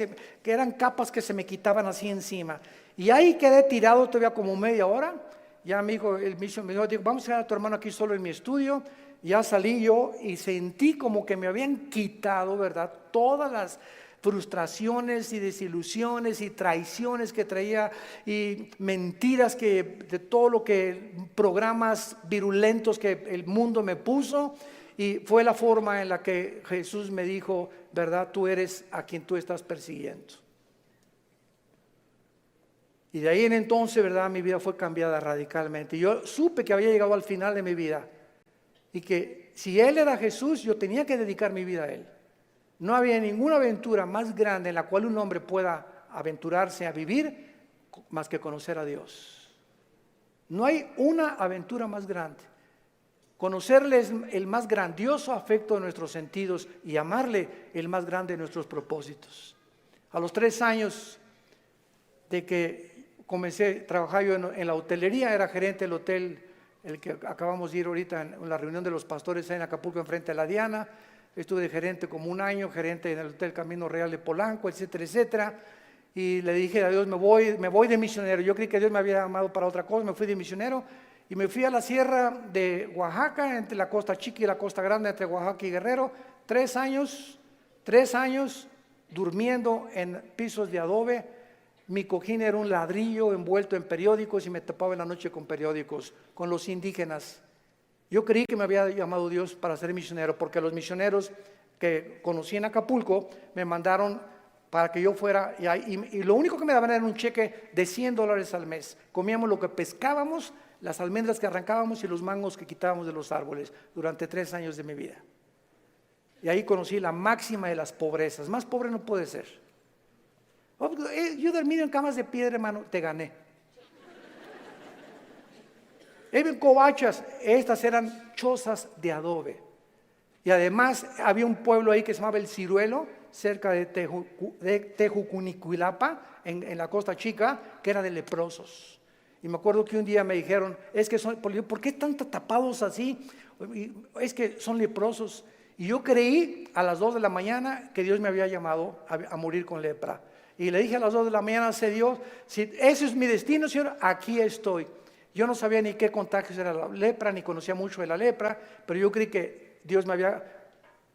eran capas que se me quitaban así encima. Y ahí quedé tirado todavía como media hora. Ya me dijo el misionero, dijo: vamos a dejar a tu hermano aquí solo en mi estudio. Ya salí yo y sentí como que me habían quitado, ¿verdad?, todas las frustraciones y desilusiones y traiciones que traía, y mentiras de todo lo que, programas virulentos que el mundo me puso. Y fue la forma en la que Jesús me dijo: ¿verdad? Tú eres a quien tú estás persiguiendo. Y de ahí en entonces, ¿verdad?, mi vida fue cambiada radicalmente. Yo supe que había llegado al final de mi vida, y que si Él era Jesús, yo tenía que dedicar mi vida a Él. No había ninguna aventura más grande en la cual un hombre pueda aventurarse a vivir más que conocer a Dios. No hay una aventura más grande. Conocerle es el más grandioso afecto de nuestros sentidos, y amarle el más grande de nuestros propósitos. A los 3 años de que comencé a trabajar yo en la hotelería, era gerente del hotel, el que acabamos de ir ahorita en la reunión de los pastores en Acapulco, enfrente de la Diana. Estuve de gerente como 1 año, gerente en el Hotel Camino Real de Polanco, etcétera, etcétera. Y le dije a Dios: me voy de misionero. Yo creí que Dios me había llamado para otra cosa. Me fui de misionero y me fui a la sierra de Oaxaca, entre la costa chica y la costa grande, entre Oaxaca y Guerrero. 3 años durmiendo en pisos de adobe. Mi cojín era un ladrillo envuelto en periódicos, y me tapaba en la noche con periódicos, con los indígenas. Yo creí que me había llamado Dios para ser misionero, porque los misioneros que conocí en Acapulco me mandaron para que yo fuera, y lo único que me daban era un cheque de $100 al mes. Comíamos lo que pescábamos, las almendras que arrancábamos y los mangos que quitábamos de los árboles durante 3 años de mi vida. Y ahí conocí la máxima de las pobrezas. Más pobre no puede ser. Yo dormido en camas de piedra, hermano, te gané. En covachas, estas eran chozas de adobe. Y además había un pueblo ahí que se llamaba El Ciruelo, cerca de Tejucunicuilapa, en la Costa Chica, que era de leprosos. Y me acuerdo que un día me dijeron: es que ¿por qué están tapados así? Es que son leprosos. Y yo creí a las 2 de la mañana que Dios me había llamado a morir con lepra. Y le dije a las 2 de la mañana: sé Dios, si ese es mi destino, Señor, aquí estoy. Yo no sabía ni qué contagios era la lepra, ni conocía mucho de la lepra, pero yo creí que Dios me había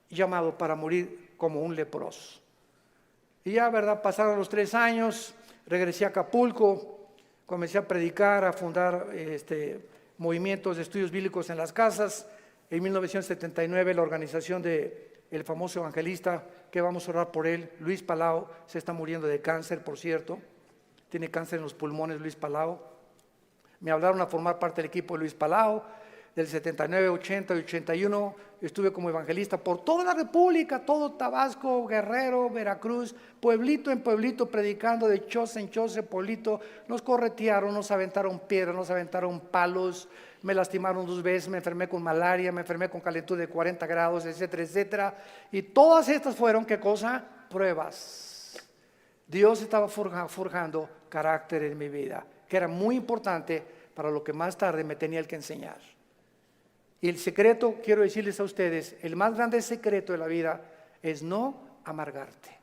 llamado para morir como un leproso. Y ya, ¿verdad?, pasaron los 3 años, regresé a Acapulco, comencé a predicar, a fundar movimientos de estudios bíblicos en las casas. En 1979 la organización del famoso evangelista, que vamos a orar por él, Luis Palau, se está muriendo de cáncer, por cierto. Tiene cáncer en los pulmones, Luis Palau. Me hablaron a formar parte del equipo de Luis Palau. Del 79, 80 y 81 estuve como evangelista por toda la República, todo Tabasco, Guerrero, Veracruz, pueblito en pueblito, predicando de choza en choza, pueblito. Nos corretearon, nos aventaron piedras, nos aventaron palos, me lastimaron 2 veces, me enfermé con malaria, me enfermé con calentura de 40 grados, etcétera, etcétera. Y todas estas fueron, ¿qué cosa? Pruebas. Dios estaba forjando carácter en mi vida, que era muy importante para lo que más tarde me tenía que enseñar. Y el secreto, quiero decirles a ustedes, el más grande secreto de la vida es no amargarte.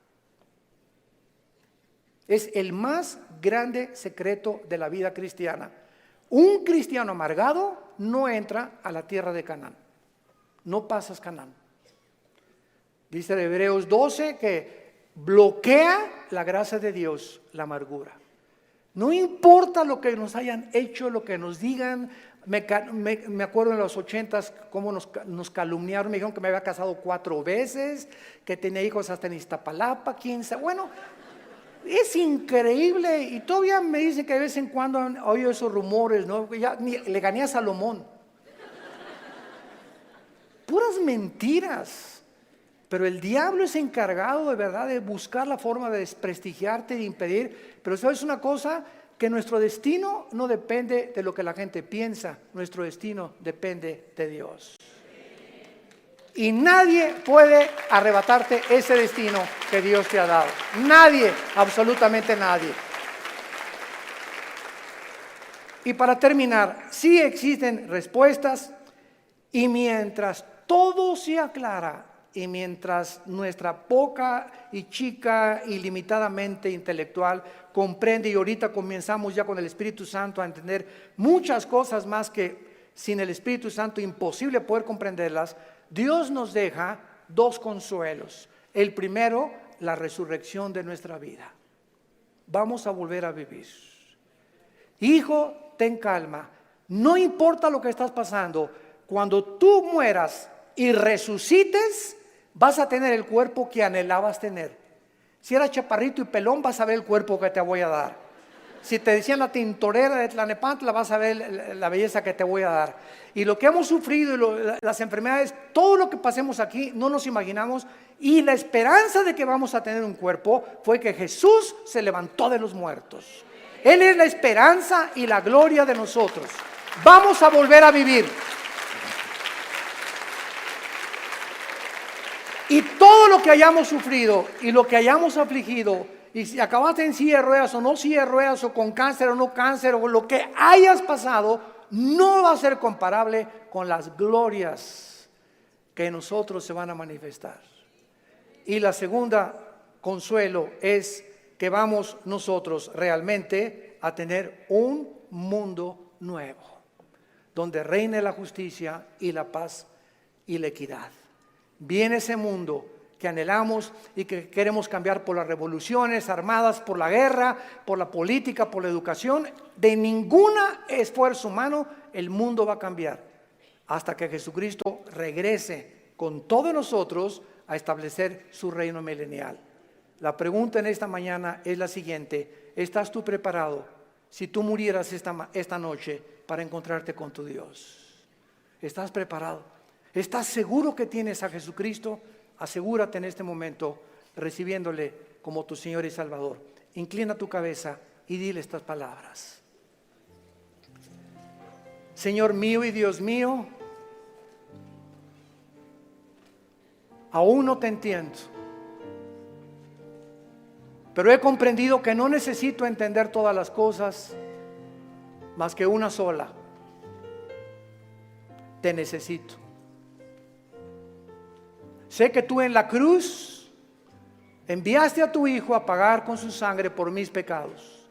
Es el más grande secreto de la vida cristiana. Un cristiano amargado no entra a la tierra de Canaán. No pasas Canaán. Dice en Hebreos 12 que bloquea la gracia de Dios la amargura. No importa lo que nos hayan hecho, lo que nos digan, Me acuerdo en los 80s cómo nos calumniaron, me dijeron que me había casado 4 veces, que tenía hijos hasta en Iztapalapa, 15. Bueno, es increíble, y todavía me dicen que de vez en cuando han oído esos rumores, ¿no? Ya le gané a Salomón. Puras mentiras. Pero el diablo es encargado de verdad de buscar la forma de desprestigiarte, de impedir. Pero ¿sabes una cosa? Que nuestro destino no depende de lo que la gente piensa, nuestro destino depende de Dios. Y nadie puede arrebatarte ese destino que Dios te ha dado. Nadie, absolutamente nadie. Y para terminar, sí existen respuestas, y mientras todo se aclara, y mientras nuestra poca y chica y limitadamente intelectual comprende, y ahorita comenzamos ya con el Espíritu Santo a entender muchas cosas más que sin el Espíritu Santo imposible poder comprenderlas, Dios nos deja 2 consuelos. El primero, la resurrección de nuestra vida. Vamos a volver a vivir. Hijo, ten calma. No importa lo que estás pasando, cuando tú mueras y resucites, vas a tener el cuerpo que anhelabas tener. Si eras chaparrito y pelón, vas a ver el cuerpo que te voy a dar. Si te decían la tintorera de Tlanepantla, vas a ver la belleza que te voy a dar. Y lo que hemos sufrido, las enfermedades, todo lo que pasemos aquí, no nos imaginamos. Y la esperanza de que vamos a tener un cuerpo fue que Jesús se levantó de los muertos. Él es la esperanza y la gloria de nosotros. Vamos a volver a vivir. Y todo lo que hayamos sufrido y lo que hayamos afligido, y si acabaste en silla de ruedas o no silla de ruedas, o con cáncer o no cáncer, o lo que hayas pasado, no va a ser comparable con las glorias que en nosotros se van a manifestar. Y la segunda consuelo es que vamos nosotros realmente a tener un mundo nuevo, donde reine la justicia y la paz y la equidad. Viene ese mundo que anhelamos y que queremos cambiar por las revoluciones armadas, por la guerra, por la política, por la educación. De ningún esfuerzo humano el mundo va a cambiar hasta que Jesucristo regrese con todos nosotros a establecer su reino milenial. La pregunta en esta mañana es la siguiente: ¿estás tú preparado si tú murieras esta noche para encontrarte con tu Dios? ¿Estás preparado? ¿Estás seguro que tienes a Jesucristo? Asegúrate en este momento recibiéndole como tu Señor y Salvador. Inclina tu cabeza y dile estas palabras. Señor mío y Dios mío, aún no te entiendo, pero he comprendido que no necesito entender todas las cosas, más que una sola: te necesito. Sé que tú en la cruz enviaste a tu Hijo a pagar con su sangre por mis pecados,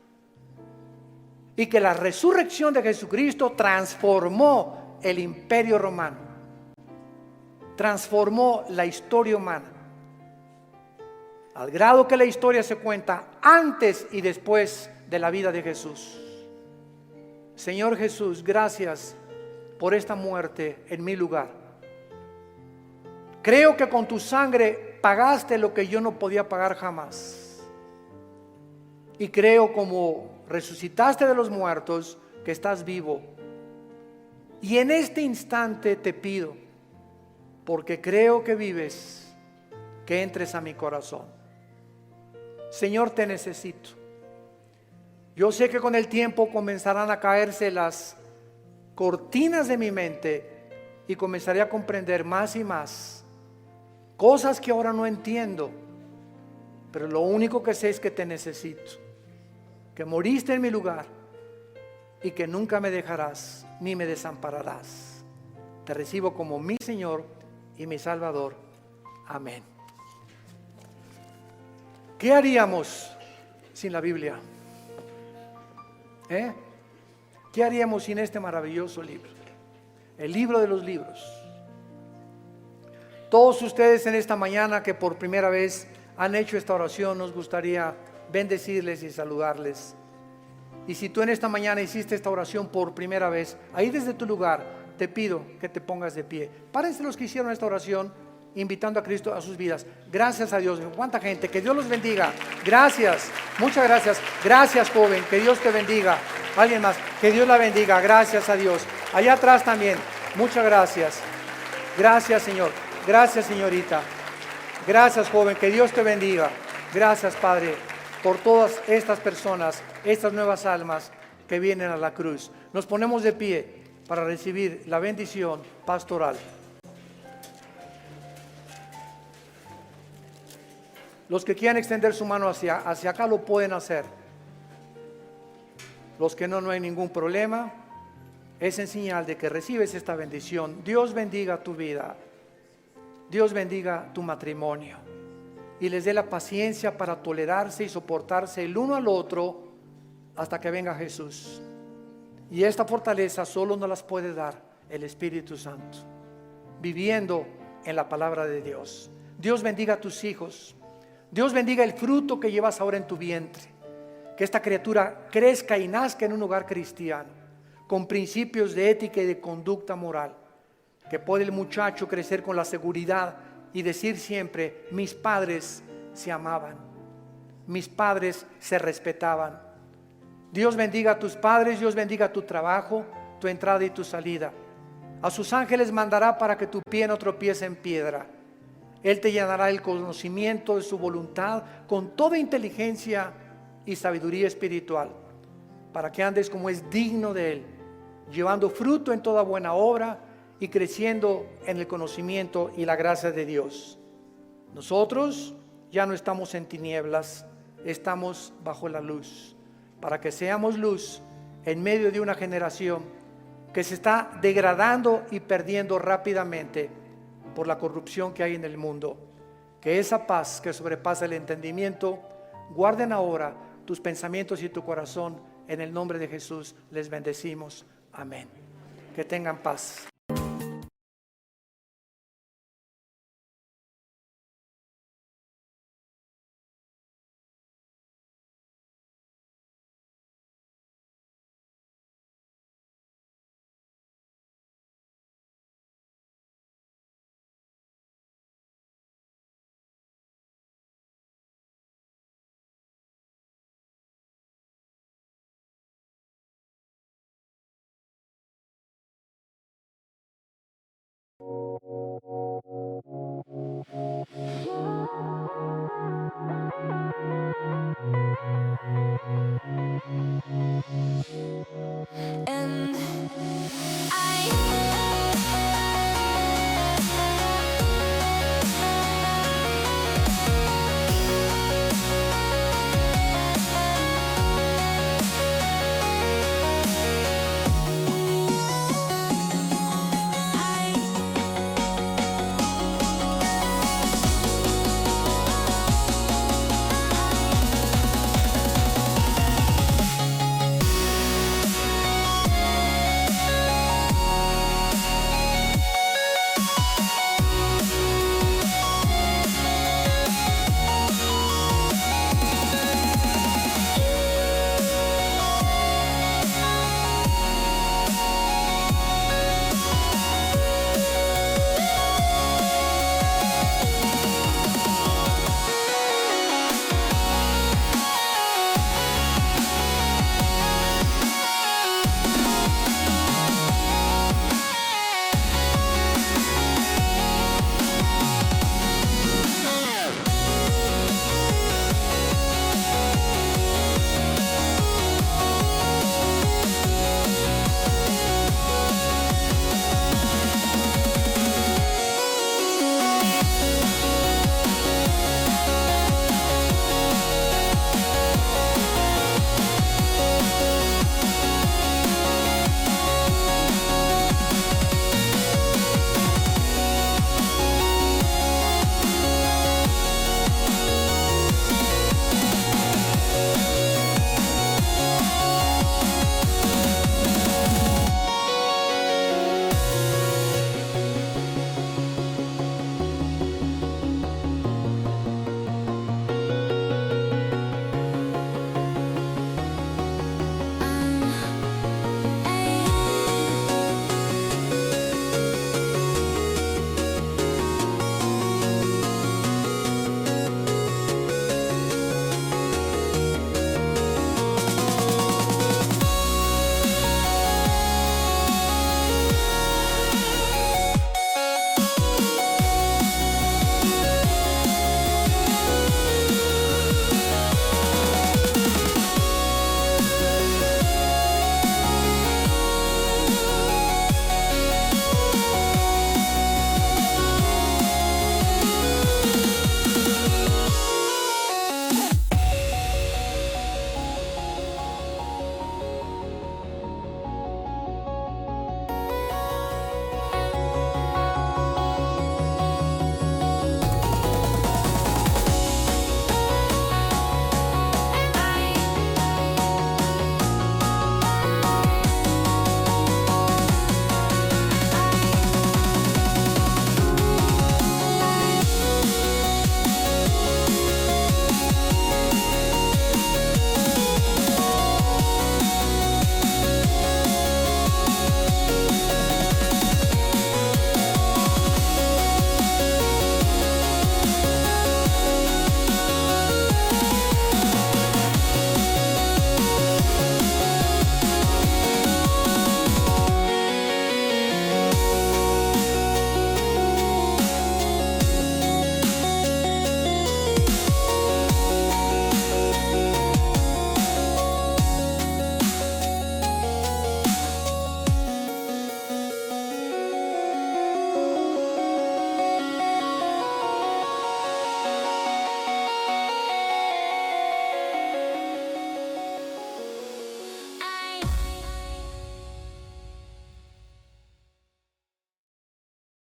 y que la resurrección de Jesucristo transformó el imperio romano, transformó la historia humana, al grado que la historia se cuenta antes y después de la vida de Jesús. Señor Jesús, gracias por esta muerte en mi lugar. Creo que con tu sangre pagaste lo que yo no podía pagar jamás. Y creo, como resucitaste de los muertos, que estás vivo. Y en este instante te pido, porque creo que vives, que entres a mi corazón. Señor, te necesito. Yo sé que con el tiempo comenzarán a caerse las cortinas de mi mente y comenzaré a comprender más y más cosas que ahora no entiendo, pero lo único que sé es que te necesito, que moriste en mi lugar y que nunca me dejarás ni me desampararás. Te recibo como mi Señor y mi Salvador. Amén. ¿Qué haríamos sin la Biblia? ¿Qué haríamos sin este maravilloso libro? El libro de los libros. Todos ustedes en esta mañana que por primera vez han hecho esta oración, nos gustaría bendecirles y saludarles. Y si tú en esta mañana hiciste esta oración por primera vez, ahí desde tu lugar, te pido que te pongas de pie. Párense los que hicieron esta oración, invitando a Cristo a sus vidas. Gracias a Dios. ¿Cuánta gente? Que Dios los bendiga. Gracias. Muchas gracias. Gracias, joven. Que Dios te bendiga. Alguien más. Que Dios la bendiga. Gracias a Dios. Allá atrás también. Muchas gracias. Gracias, Señor. Gracias, señorita. Gracias, joven. Que Dios te bendiga. Gracias, Padre, por todas estas personas, estas nuevas almas que vienen a la cruz. Nos ponemos de pie para recibir la bendición pastoral. Los que quieran extender su mano hacia acá lo pueden hacer. Los que no hay ningún problema. Es en señal de que recibes esta bendición. Dios bendiga tu vida. Dios bendiga tu matrimonio. Y les dé la paciencia para tolerarse y soportarse el uno al otro hasta que venga Jesús. Y esta fortaleza solo nos las puede dar el Espíritu Santo, viviendo en la palabra de Dios. Dios bendiga a tus hijos. Dios bendiga el fruto que llevas ahora en tu vientre. Que esta criatura crezca y nazca en un hogar cristiano, con principios de ética y de conducta moral. Que pueda el muchacho crecer con la seguridad y decir siempre: mis padres se amaban, mis padres se respetaban. Dios bendiga a tus padres, Dios bendiga tu trabajo, tu entrada y tu salida. A sus ángeles mandará para que tu pie no tropiece en piedra. Él te llenará el conocimiento de su voluntad con toda inteligencia y sabiduría espiritual, para que andes como es digno de Él, llevando fruto en toda buena obra y creciendo en el conocimiento y la gracia de Dios. Nosotros ya no estamos en tinieblas, estamos bajo la luz, para que seamos luz en medio de una generación que se está degradando y perdiendo rápidamente por la corrupción que hay en el mundo. Que esa paz que sobrepasa el entendimiento, guarden ahora tus pensamientos y tu corazón. En el nombre de Jesús les bendecimos. Amén. Que tengan paz.